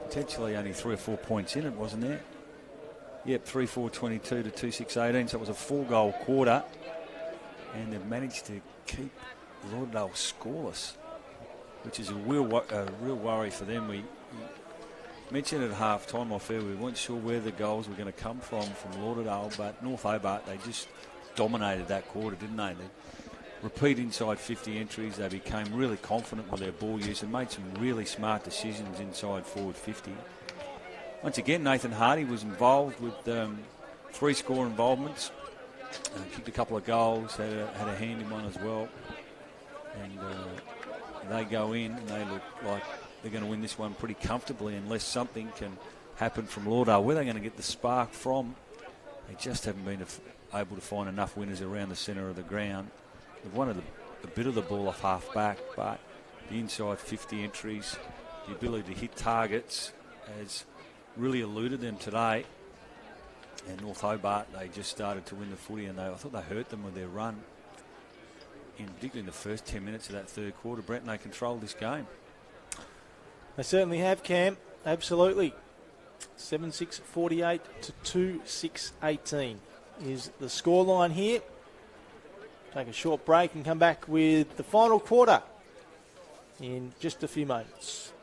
potentially only 3 or 4 points in it, wasn't there? Yep, 3-4-22 to 2-6-18, so it was a 4-goal quarter. and they've managed to keep Lauderdale scoreless, which is a real worry for them. We mentioned at half-time off air we weren't sure where the goals were going to come from Lauderdale, but North Hobart, they just dominated that quarter, didn't they? They repeat inside 50 entries. They became really confident with their ball use and made some really smart decisions inside forward 50. Once again, Nathan Hardy was involved with 3 score involvements. Kicked a couple of goals, had a hand in one as well. And they go in and they look like they're going to win this one pretty comfortably unless something can happen from Lauderdale. Where they're going to get the spark from, they just haven't been able to find enough winners around the centre of the ground. They've won a bit of the ball off half back, but the inside 50 entries, the ability to hit targets has really eluded them today. And North Hobart, they just started to win the footy, and I thought they hurt them with their run, particularly in the first 10 minutes of that third quarter. Brent, and they controlled this game. They certainly have, Cam. Absolutely. 7-6-48 to 2-6-18 is the scoreline here. Take a short break and come back with the final quarter in just a few moments.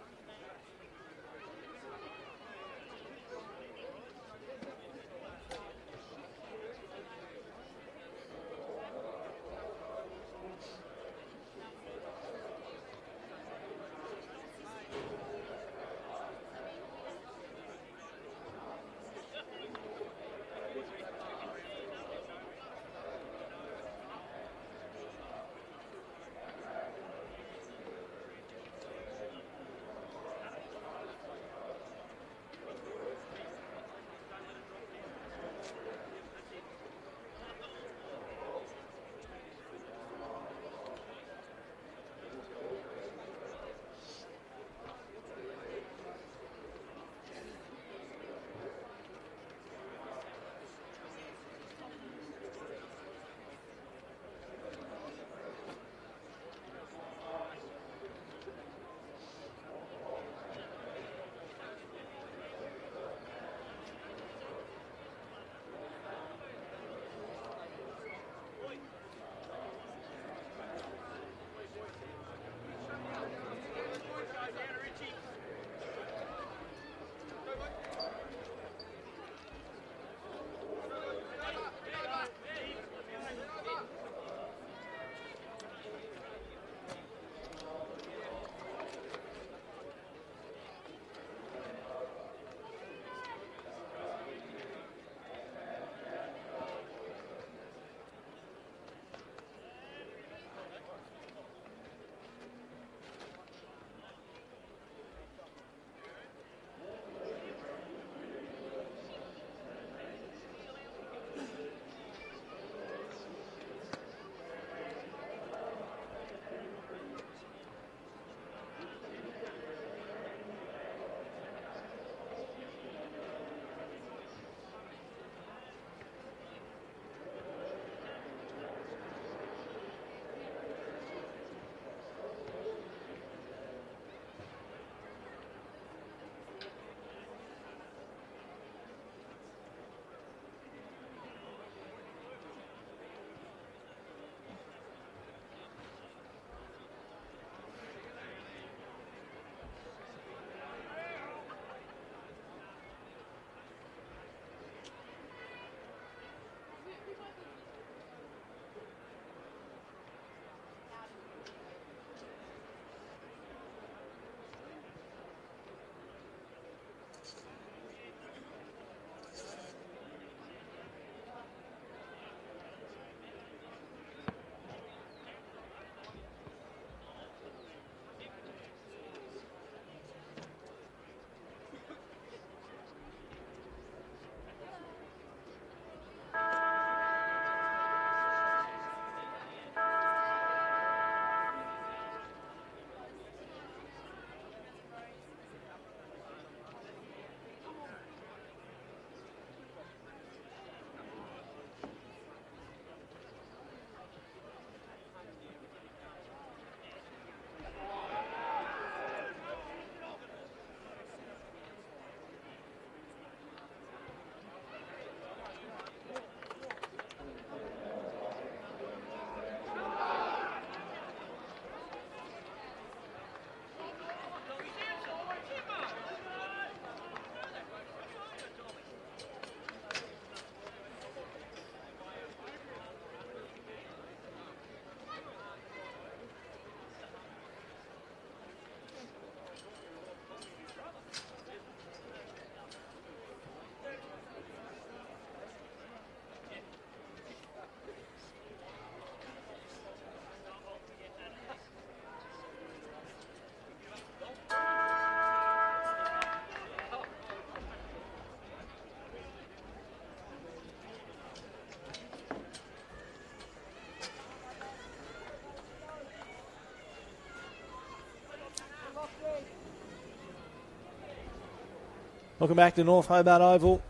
Welcome back to North Hobart Oval.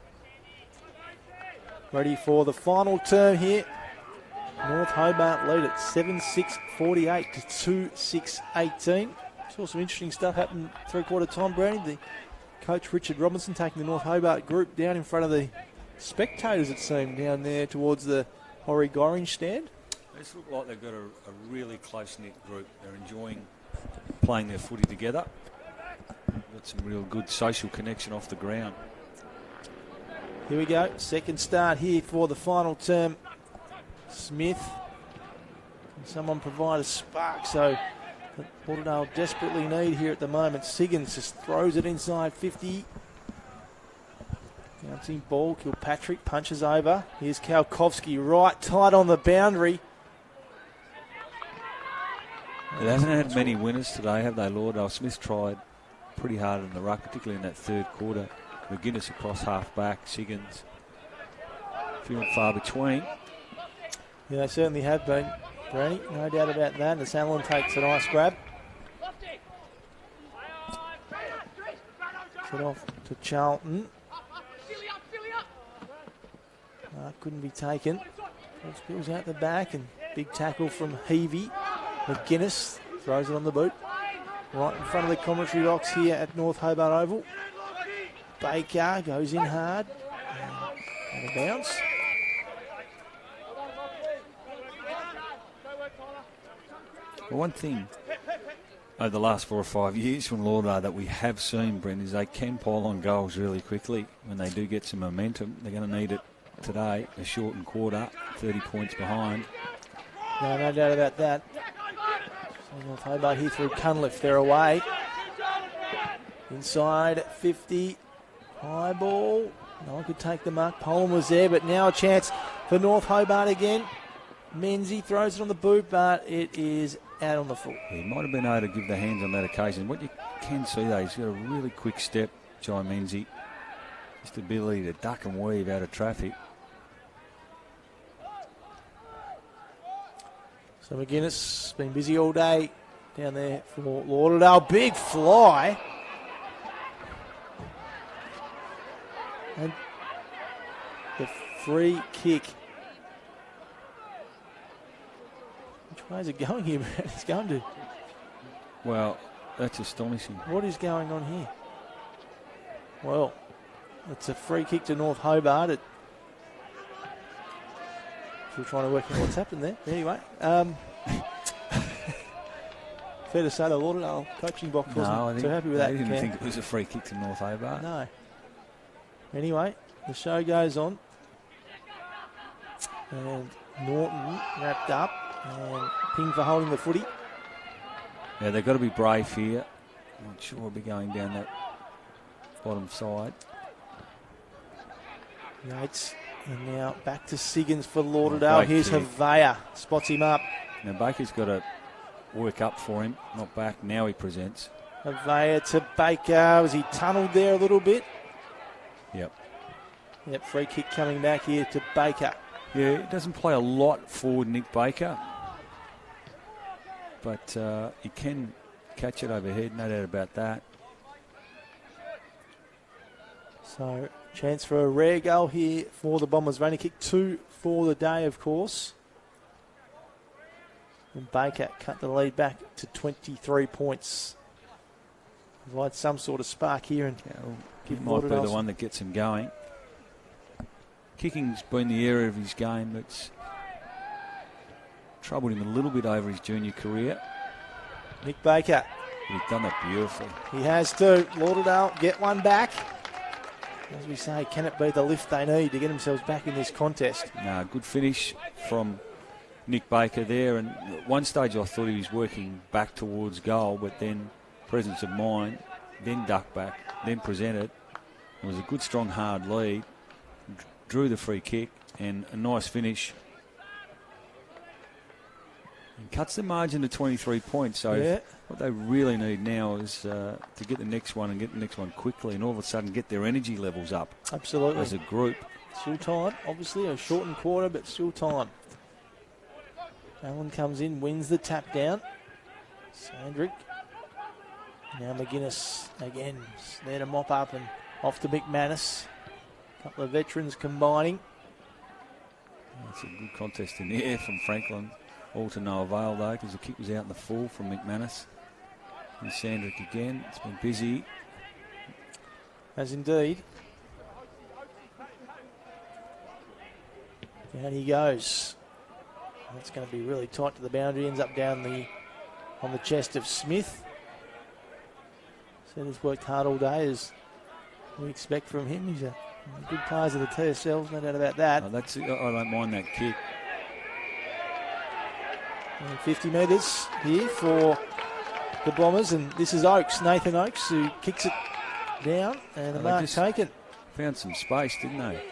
Ready for the final term here. North Hobart lead at 7-6-48 to 2-6-18. Saw some interesting stuff happen three-quarter time, Brent. The coach Richard Robinson taking the North Hobart group down in front of the spectators, it seemed, down there towards the Horry Gorringe stand. It's looked like they've got a really close-knit group. They're enjoying playing their footy together. Got some real good social connection off the ground. Here we go. Second start here for the final term. Smith. Can someone provide a spark? So Lauderdale desperately need here at the moment. Siggins just throws it inside 50. Bouncing ball. Kilpatrick punches over. Here's Kalkowski right tight on the boundary. It hasn't had many winners today, have they, Lauderdale? Smith tried pretty hard in the ruck, particularly in that third quarter. McGuinness across half-back, Siggins few and far between. Yeah, they certainly have been, Granny, no doubt about that. And Allen takes a nice grab. Set off to Charlton. Couldn't be taken. Spills out the back and big tackle from Heavey. McGuinness throws it on the boot. Right in front of the commentary box here at North Hobart Oval. Baker goes in hard. And a bounce. Well, one thing over the last 4 or 5 years from Lauderdale that we have seen, Brent, is they can pile on goals really quickly. When they do get some momentum, they're going to need it today. A shortened quarter, 30 points behind. No doubt about that. So North Hobart here through Cunliffe. They're away. Inside 50. High ball. No one could take the mark. Poland was there, but now a chance for North Hobart again. Menzies throws it on the boot, but it is out on the foot. He might have been able to give the hands on that occasion. What you can see, though, he's got a really quick step, Jai Menzies. Just ability to duck and weave out of traffic. So McGuinness been busy all day down there for Lauderdale. Big fly. And the free kick. Which way is it going here, Brad? It's going to. Well, that's astonishing. What is going on here? Well, it's a free kick to North Hobart. We're trying to work out what's happened there. Anyway, fair to say the Lauderdale coaching box wasn't too happy with that. I didn't think it was a free kick to North Hobart. No. Anyway, the show goes on. And Norton wrapped up and ping for holding the footy. Yeah, they've got to be brave here. I'm not sure we'll be going down that bottom side. Yates. And now back to Siggins for Lauderdale. Here's Havea. Spots him up. Now Baker's got to work up for him, not back. Now he presents. Havea to Baker. Was he tunnelled there a little bit? Yep. Yep, free kick coming back here to Baker. Yeah, it doesn't play a lot forward, Nick Baker. But he can catch it overhead, no doubt about that. So, chance for a rare goal here for the Bombers. Only kick 2 for the day, of course. And Baker cut the lead back to 23 points. Provide some sort of spark here and he might be the one that gets him going. Kicking's been the area of his game that's troubled him a little bit over his junior career. Nick Baker. He's done that beautifully. He has to. Lauderdale get one back. As we say, can it be the lift they need to get themselves back in this contest? No, good finish from Nick Baker there. And at one stage I thought he was working back towards goal, but then presence of mind, then duck back, then presented. It was a good, strong, hard lead. Drew the free kick and a nice finish. And cuts the margin to 23 points. So what they really need now is to get the next one and get the next one quickly and all of a sudden get their energy levels up. Absolutely. As a group. Still time. Obviously a shortened quarter, but still time. Allen comes in, wins the tap down. Sandrick. Now McGuinness again. There to mop up and Off to McManus. A couple of veterans combining. It's a good contest in the air from Franklin. All to no avail, though, because the kick was out in the full from McManus. And Sandrick again. It's been busy. As indeed. Down he goes. That's going to be really tight to the boundary. Ends up down on the chest of Smith. Said he's worked hard all day, as we expect from him. He's a good player of the TSLs, no doubt about that. Oh, I don't mind that kick. And 50 metres here for the Bombers, and this is Oakes, Nathan Oakes, who kicks it down, and the mark taken. Found some space, didn't they?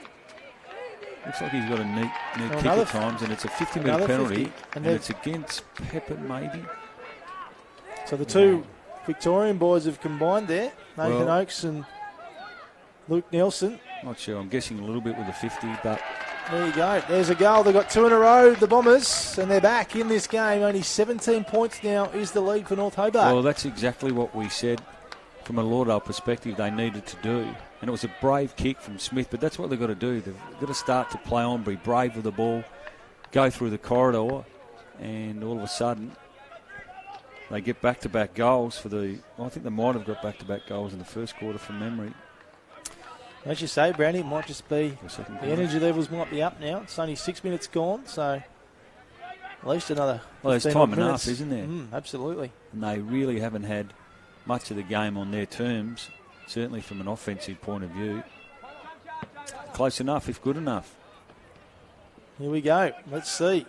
Looks like he's got a neat kick another at times, and it's a 50-metre penalty, 50, and it's against Pepper, maybe. So the two Victorian boys have combined there, Nathan Oakes and Luke Nelson. Not sure. I'm guessing a little bit with the 50, but there you go. There's a goal. They've got 2 in a row, the Bombers, and they're back in this game. Only 17 points now is the lead for North Hobart. Well, that's exactly what we said from a Lauderdale perspective they needed to do. And it was a brave kick from Smith, but that's what they've got to do. They've got to start to play on, be brave with the ball, go through the corridor, and all of a sudden they get back-to-back goals for the... Well, I think they might have got back-to-back goals in the first quarter from memory. As you say, Brownie, it might just be the quarter. energy levels might be up now. It's only 6 minutes gone, so at least another 15 Well, there's time minutes. enough, isn't there? Absolutely. And they really haven't had much of the game on their terms, certainly from an offensive point of view. Close enough, if good enough. Here we go. Let's see.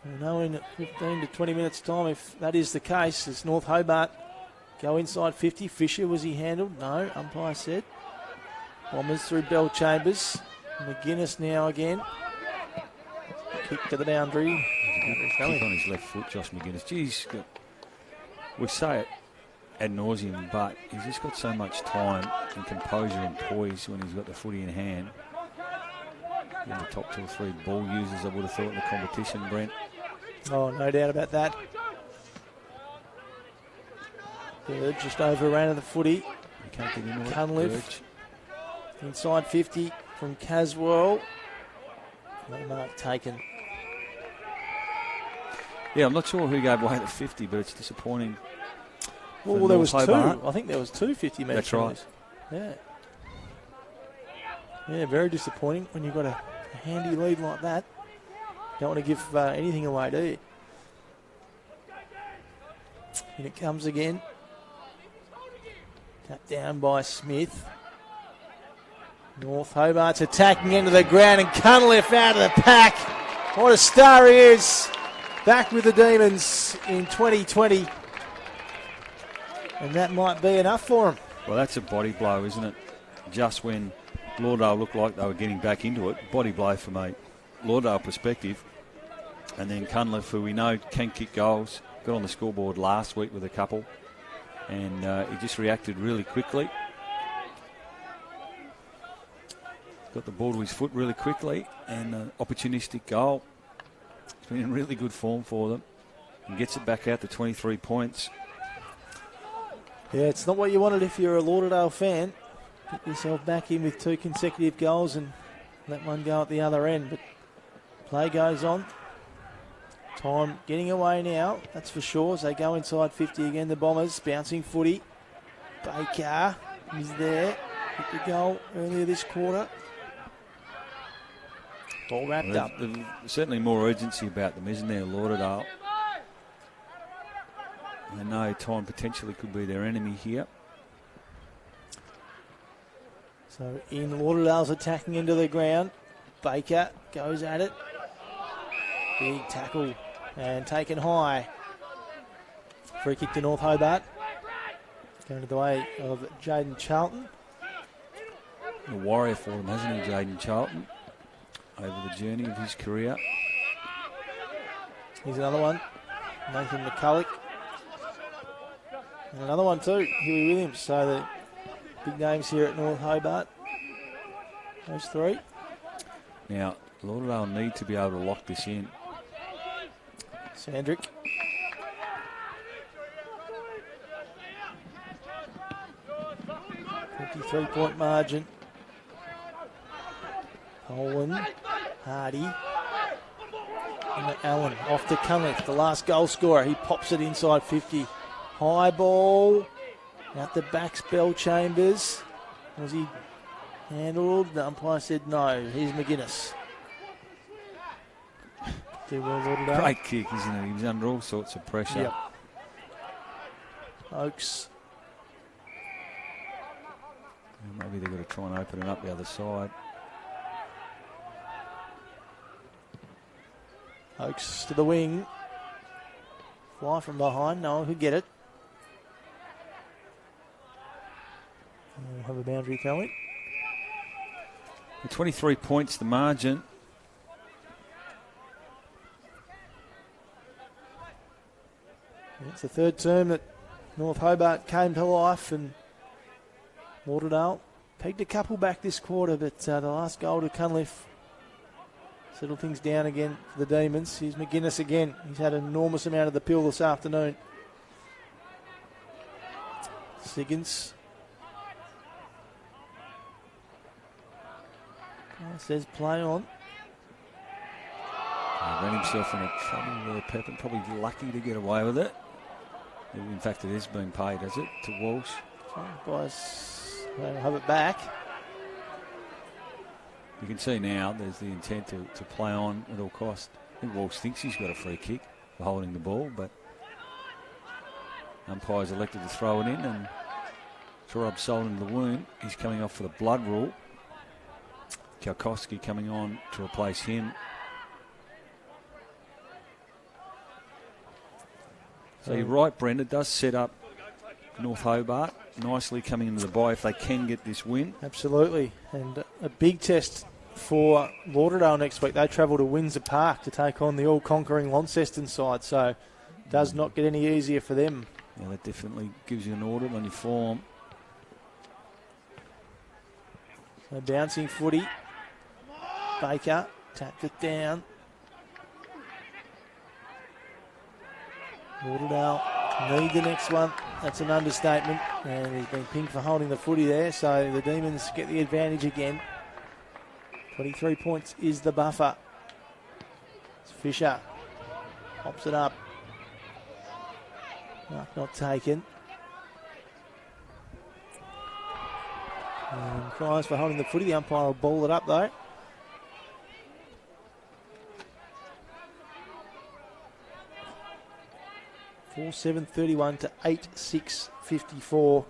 We'll know in 15 to 20 minutes' time if that is the case. As North Hobart go inside 50. Fisher, was he handled? No, umpire said. Bombers through Bell Chambers. McGuinness now again. Kick to the boundary. Kick on his left foot, Josh McGuinness. Geez, we say it ad nauseum, but he's just got so much time and composure and poise when he's got the footy in hand. In the top 2 or 3 ball users, I would have thought, in the competition, Brent. Oh, no doubt about that. Bird just overran of the footy. You can't get into it. Cunliffe. Inside 50 from Caswell. No mark taken. Yeah, I'm not sure who gave away the 50, but it's disappointing. Well, there was Hobart. 2. I think there was 2 50-metre That's right. Yeah. Yeah, very disappointing when you've got a handy lead like that. Don't want to give anything away, do you? And it comes again. Cut down by Smith. North Hobart's attacking into the ground, and Cunliffe out of the pack. What a star he is. Back with the Demons in 2020. And that might be enough for him. Well, that's a body blow, isn't it? Just when Lauderdale looked like they were getting back into it. Body blow from a Lauderdale perspective. And then Cunliffe, who we know can kick goals, got on the scoreboard last week with a couple. And he just reacted really quickly. Got the ball to his foot really quickly, and an opportunistic goal. It's been in really good form for them. And gets it back out to 23 points. Yeah, it's not what you wanted if you're a Lauderdale fan. Get yourself back in with 2 consecutive goals and let one go at the other end. But play goes on. Time getting away now, that's for sure, as they go inside 50 again. The Bombers bouncing footy. Baker is there. Hit the goal earlier this quarter. All wrapped up. There's certainly more urgency about them, isn't there, Lauderdale? They know time potentially could be their enemy here. So in Lauderdale's attacking into the ground. Baker goes at it. Big tackle and taken high. Free kick to North Hobart. Going to the way of Jaden Charlton. A warrior for them, hasn't he, Jaden Charlton? Over the journey of his career. Here's another one. Nathan McCulloch. And another one too, Huey Williams. So the big names here at North Hobart. Those 3. Now, Lauderdale need to be able to lock this in. Sandrick. 3-point margin. Poland, Hardy, and Allen off to Cunliffe, the last goal scorer. He pops it inside 50. High ball, out the back, Bell Chambers. Was he handled? The umpire said no. Here's McGuinness. Do well, Lauderdale. Great kick, isn't it? He was under all sorts of pressure. Yep. Oakes. Maybe they've got to try and open it up the other side. Oakes to the wing. Fly from behind. No one could get it. We'll have a boundary going. 23 points the margin. It's the third term that North Hobart came to life, and Lauderdale pegged a couple back this quarter, but the last goal to Cunliffe settled things down again for the Demons. Here's McGuinness again. He's had an enormous amount of the pill this afternoon. Siggins. Says play on. He ran himself into trouble there, Pepper. Probably lucky to get away with it. In fact, it is being paid, is it, to Walsh? Guys, they'll have it back. You can see now there's the intent to play on at all cost. I think Walsh thinks he's got a free kick for holding the ball, but umpire's elected to throw it in, and Torab sold into the wound. He's coming off for the blood rule. Kalkowski coming on to replace him. So you're right, Brent. It does set up North Hobart nicely coming into the bye if they can get this win. Absolutely. And a big test for Lauderdale next week. They travel to Windsor Park to take on the all-conquering Launceston side. So it does not get any easier for them. Yeah, that definitely gives you an audit on your form. So bouncing footy. Baker tapped it down. Lauderdale need the next one. That's an understatement. And he's been pinged for holding the footy there. So the Demons get the advantage again. 23 points is the buffer. It's Fisher. Pops it up. Not taken. And cries for holding the footy. The umpire will ball it up though. Four 7:31 to 8:6:54.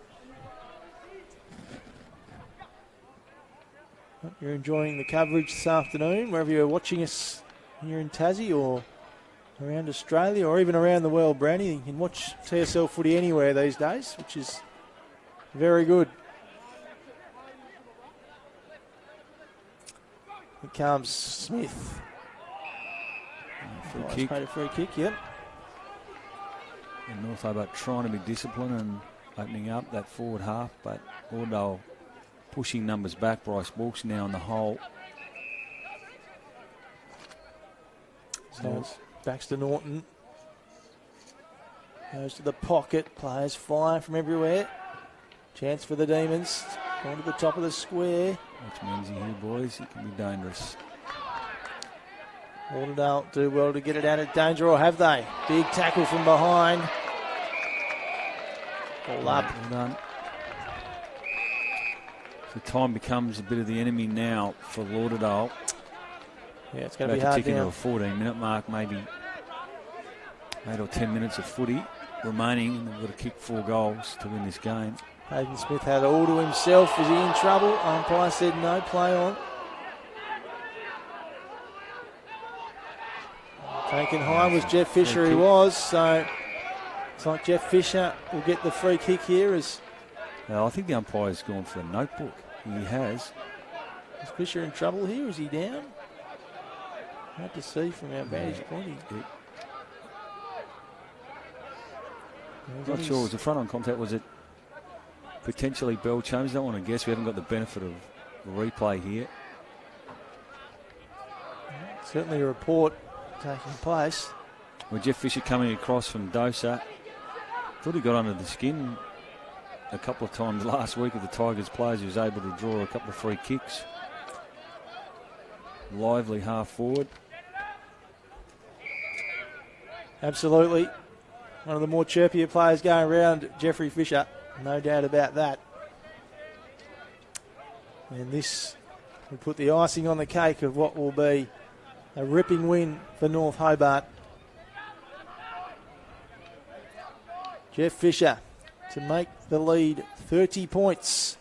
Hope you're enjoying the coverage this afternoon, wherever you're watching us here in Tassie or around Australia or even around the world, Brownie. You can watch TSL footy anywhere these days, which is very good. Here comes Smith. Free kick. Paid a free kick, yep. And North Hobart trying to be disciplined and opening up that forward half, but Lauderdale pushing numbers back. Bryce Walsh now in the hole. So it's Baxter Norton. Goes to the pocket. Players flying from everywhere. Chance for the Demons. Going to the top of the square. Watch Menzies here, boys. It can be dangerous. Lauderdale do well to get it out of danger, or have they? Big tackle from behind. Ball up. Well done. So time becomes a bit of the enemy now for Lauderdale. Yeah, it's going to be hard hard to now. a 14-minute mark, maybe 8 or 10 minutes of footy remaining, and they've got to kick 4 goals to win this game. Hayden Smith had it all to himself. Is he in trouble? Umpire said no, play on. Taken high was Jeff Fisher, he was, so it's like Jeff Fisher will get the free kick here. Now, I think the umpire's gone for the notebook. He has. Is Fisher in trouble here? Is he down? Hard to see from our vantage point. Not sure. Was the front on contact? Was it potentially Bell Chambers? I don't want to guess. We haven't got the benefit of the replay here. Certainly a report taking place. Well, Jeff Fisher coming across from Dosa. Thought he got under the skin a couple of times last week of the Tigers players. He was able to draw a couple of free kicks. Lively half forward. Absolutely. One of the more chirpier players going around, Jeffrey Fisher. No doubt about that. And this will put the icing on the cake of what will be a ripping win for North Hobart. Jeff Fisher to make the lead 30 points.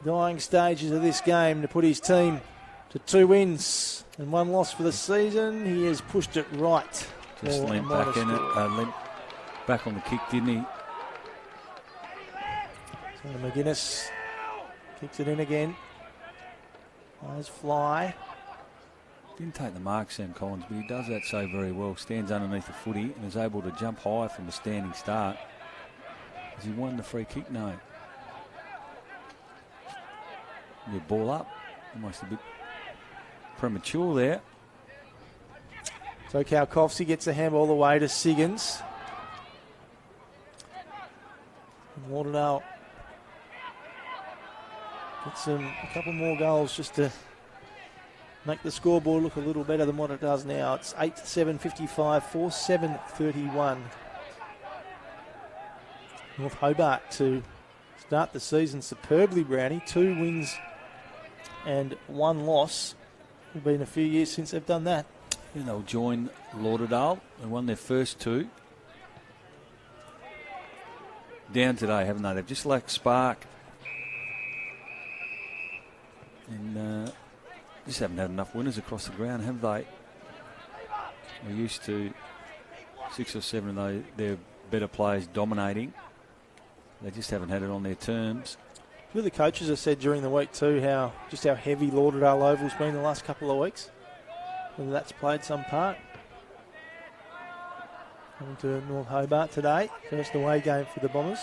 Dying stages of this game to put his team to 2 wins and 1 loss for the season. He has pushed it right. Just leant back in it. Leant back on the kick, didn't he? So McGuinness kicks it in again. Eyes fly. Didn't take the mark, Sam Collins, but he does that so very well. Stands underneath the footy and is able to jump high from a standing start. Has he won the free kick? No. The ball up. Almost a bit premature there. So Kalkovsky gets the handball all the way to Siggins. And Lauderdale gets a couple more goals just to make the scoreboard look a little better than what it does now. It's 8-7-55, 4-7-31. North Hobart to start the season superbly, Brownie. 2 wins and 1 loss. It's been a few years since they've done that. And they'll join Lauderdale. They won their first 2. Down today, haven't they? They've just lacked spark. And just haven't had enough winners across the ground, have they? We're used to 6 or 7 of their better players dominating. They just haven't had it on their terms. A few of the coaches have said during the week too how heavy Lauderdale Oval's been the last couple of weeks. Whether that's played some part. Coming to North Hobart today. First away game for the Bombers.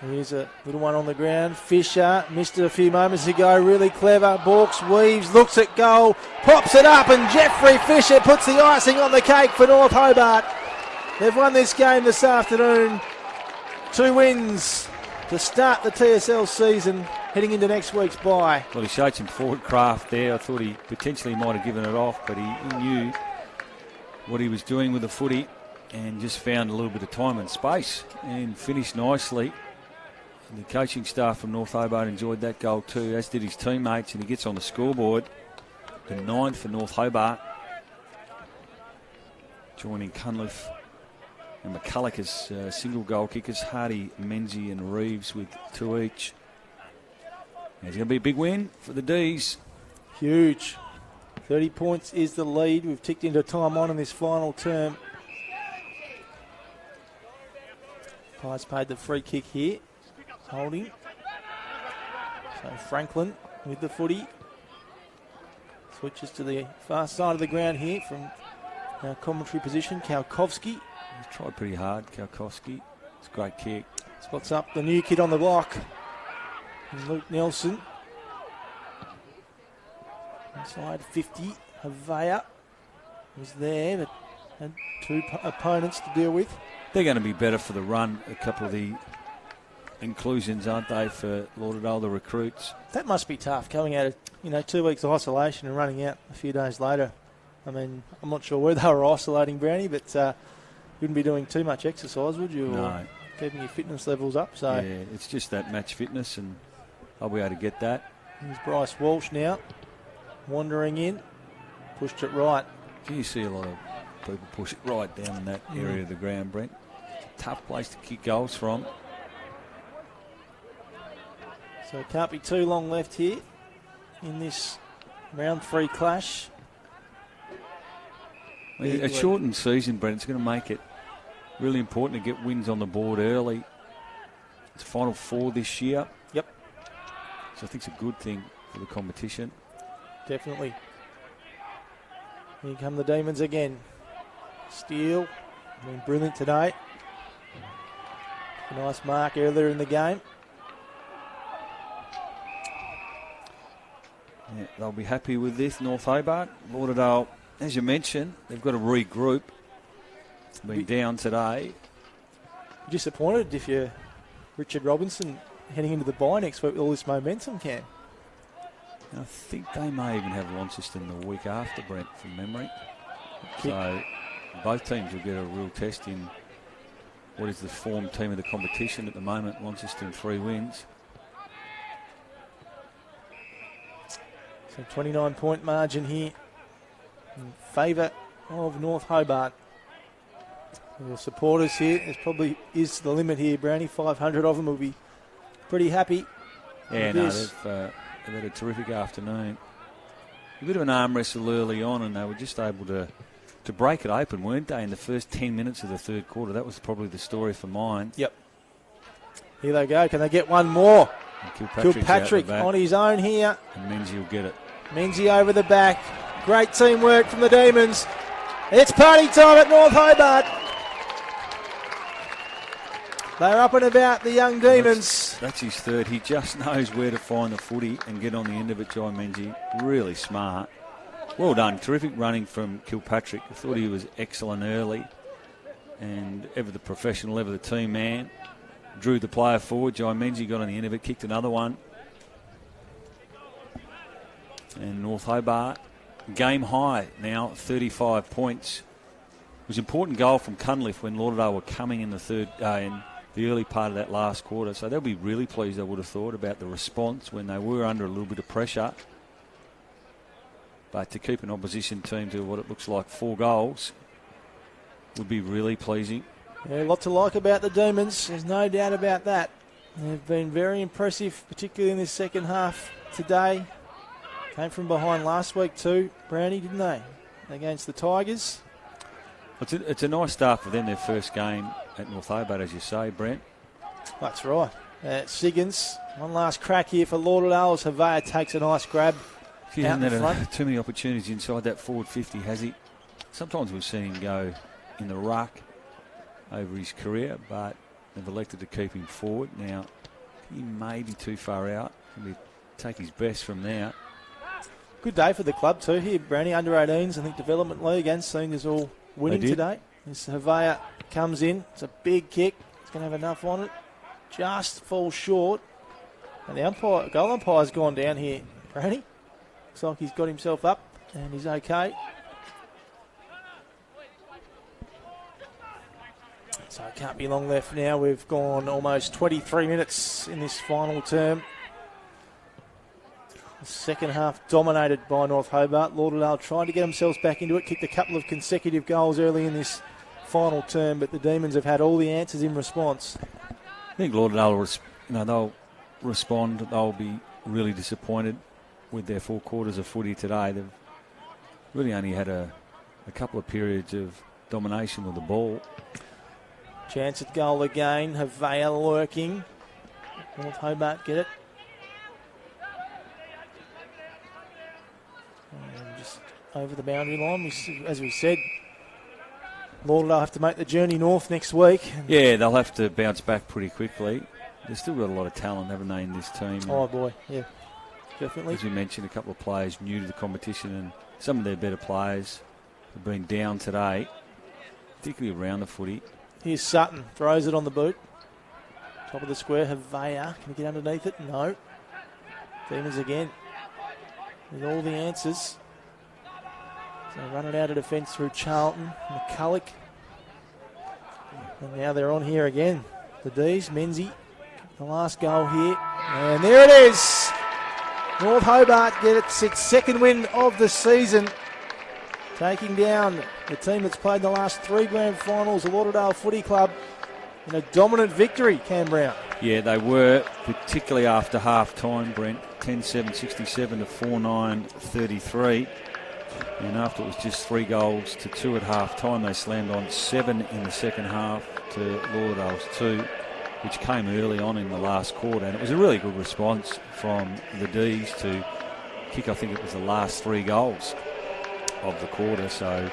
Here's a little one on the ground. Fisher missed it a few moments ago. Really clever. Borks weaves, looks at goal, pops it up, and Jeffrey Fisher puts the icing on the cake for North Hobart. They've won this game this afternoon. 2 wins to start the TSL season, heading into next week's bye. Well, he showed some forward craft there. I thought he potentially might have given it off, but he knew what he was doing with the footy and just found a little bit of time and space and finished nicely. And the coaching staff from North Hobart enjoyed that goal too, as did his teammates, and he gets on the scoreboard. The 9 for North Hobart, joining Cunliffe and McCulloch as single goal kickers. Hardy, Menzie and Reeves with 2 each. It's going to be a big win for the D's. Huge. 30 points is the lead. We've ticked into time on in this final term. Pies paid the free kick here. Holding. So Franklin with the footy. Switches to the far side of the ground here from our commentary position. Kalkovsky. He's tried pretty hard, Kalkovsky. It's a great kick. Spots up the new kid on the block. And Luke Nelson. Inside 50. Havea was there, but had 2 opponents to deal with. They're going to be better for the run. A couple of the inclusions, aren't they, for Lauderdale, the recruits? That must be tough, coming out of 2 weeks of isolation and running out a few days later. I mean, I'm not sure where they were isolating, Brownie, but you wouldn't be doing too much exercise, would you? No. Or keeping your fitness levels up. So yeah, it's just that match fitness, and I'll be able to get that. Here's Bryce Walsh now, wandering in, pushed it right. You see a lot of people push it right down in that area of the ground, Brent. It's a tough place to kick goals from. So it can't be too long left here in this round 3 clash. A shortened season, Brent, it's going to make it really important to get wins on the board early. It's Final 4 this year. Yep. So I think it's a good thing for the competition. Definitely. Here come the Demons again. Steele, been brilliant today. A nice mark earlier in the game. Yeah, they'll be happy with this, North Hobart. Lauderdale, as you mentioned, they've got to regroup. Been down today. disappointed if you're Richard Robinson heading into the bye next week with all this momentum, Cam. I think they may even have Launceston the week after, Brent, from memory. So both teams will get a real test in what is the form team of the competition at the moment. Launceston 3 wins. So 29-point margin here in favour of North Hobart. The supporters here, it probably is the limit here, Brownie. 500 of them will be pretty happy. Yeah, no, they've had a terrific afternoon. A bit of an arm wrestle early on, and they were just able to break it open, weren't they, in the first 10 minutes of the third quarter? That was probably the story for mine. Yep. Here they go. Can they get one more? Kilpatrick on his own here. And Menzies will get it. Menzies over the back. Great teamwork from the Demons. It's party time at North Hobart. They're up and about, the young Demons. That's his third. He just knows where to find the footy and get on the end of it, Jai Menzies. Really smart. Well done. Terrific running from Kilpatrick. I thought he was excellent early. And ever the professional, ever the team man. Drew the player forward. Jai Menzies got on the end of it, kicked another one. And North Hobart, game high now, 35 points. It was an important goal from Cunliffe when Lauderdale were coming in the third in the early part of that last quarter. So they'll be really pleased, I would have thought, about the response when they were under a little bit of pressure. But to keep an opposition team to what it looks like 4 goals would be really pleasing. Yeah, a lot to like about the Demons. There's no doubt about that. They've been very impressive, particularly in this second half today. Came from behind last week too, Brownie, didn't they? Against the Tigers. It's a nice start for them, their first game at North Hobart, as you say, Brent. That's right. Siggins, one last crack here for Lauderdale as Havea takes a nice grab. He hasn't had too many opportunities inside that forward 50, has he? Sometimes we've seen him go in the ruck over his career, but they've elected to keep him forward. Now, he may be too far out. He'll take his best from there. Good day for the club too here, Brownie. Under 18s, I think Development League and Seniors all winning today. As Havea comes in, it's a big kick. He's going to have enough on it. Just falls short. And the goal umpire's gone down here, Brownie. Looks like he's got himself up and he's okay. So it can't be long left now. We've gone almost 23 minutes in this final term. The second half dominated by North Hobart. Lauderdale trying to get themselves back into it. Kicked a couple of consecutive goals early in this final term, but the Demons have had all the answers in response. I think Lauderdale, they'll respond. They'll be really disappointed with their 4 quarters of footy today. They've really only had a couple of periods of domination with the ball. Chance at goal again. Havea lurking. North Hobart get it. And just over the boundary line. As we said, Lauderdale have to make the journey north next week. Yeah, they'll have to bounce back pretty quickly. They've still got a lot of talent, haven't they, in this team? Oh, boy, yeah, definitely. As we mentioned, a couple of players new to the competition, and some of their better players have been down today, particularly around the footy. Here's Sutton, throws it on the boot. Top of the square, Havea. Can he get underneath it? No. Demons again with all the answers. So run it out of defence through Charlton, McCulloch. And now they're on here again. The D's, Menzies, the last goal here. And there it is. North Hobart gets its second win of the season, taking down the team that's played the last 3 grand finals, the Lauderdale Footy Club, in a dominant victory, Cam Brown. Yeah, they were, particularly after half-time, Brent. 10-7-67 to 4-9-33. And after it was just 3 goals to 2 at half-time, they slammed on 7 in the second half to Lauderdale's 2, which came early on in the last quarter. And it was a really good response from the D's to kick, I think it was the last 3 goals of the quarter. So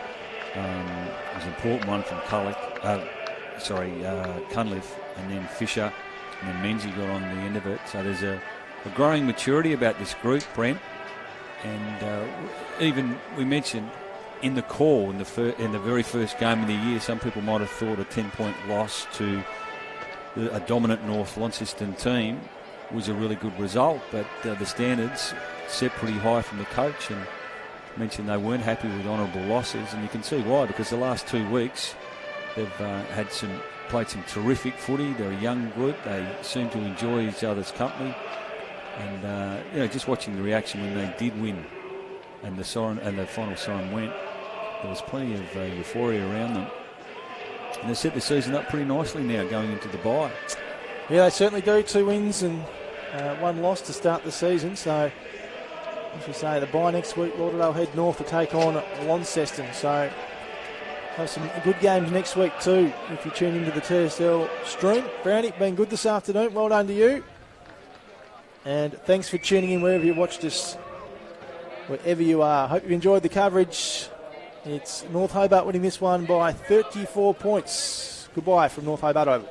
it was an important one from Cunliffe, and then Fisher, and then Menzies got on the end of it. So there's a growing maturity about this group, Brent. And even we mentioned in the call in the very first game of the year, some people might have thought a 10-point loss to a dominant North Launceston team was a really good result, but the standards set pretty high from the coach, and mentioned they weren't happy with honourable losses, and you can see why, because the last 2 weeks they've played some terrific footy. They're a young group. They seem to enjoy each other's company, and just watching the reaction when they did win, and the final siren went, there was plenty of euphoria around them, and they set the season up pretty nicely now going into the bye. Yeah, they certainly do. 2 wins and 1 loss to start the season. So, as you say, the bye next week, Lauderdale head north to take on Launceston. So, have some good games next week too, if you tune into the TSL stream. Brownie, been good this afternoon. Well done to you. And thanks for tuning in wherever you watched us, wherever you are. Hope you enjoyed the coverage. It's North Hobart winning this one by 34 points. Goodbye from North Hobart Oval.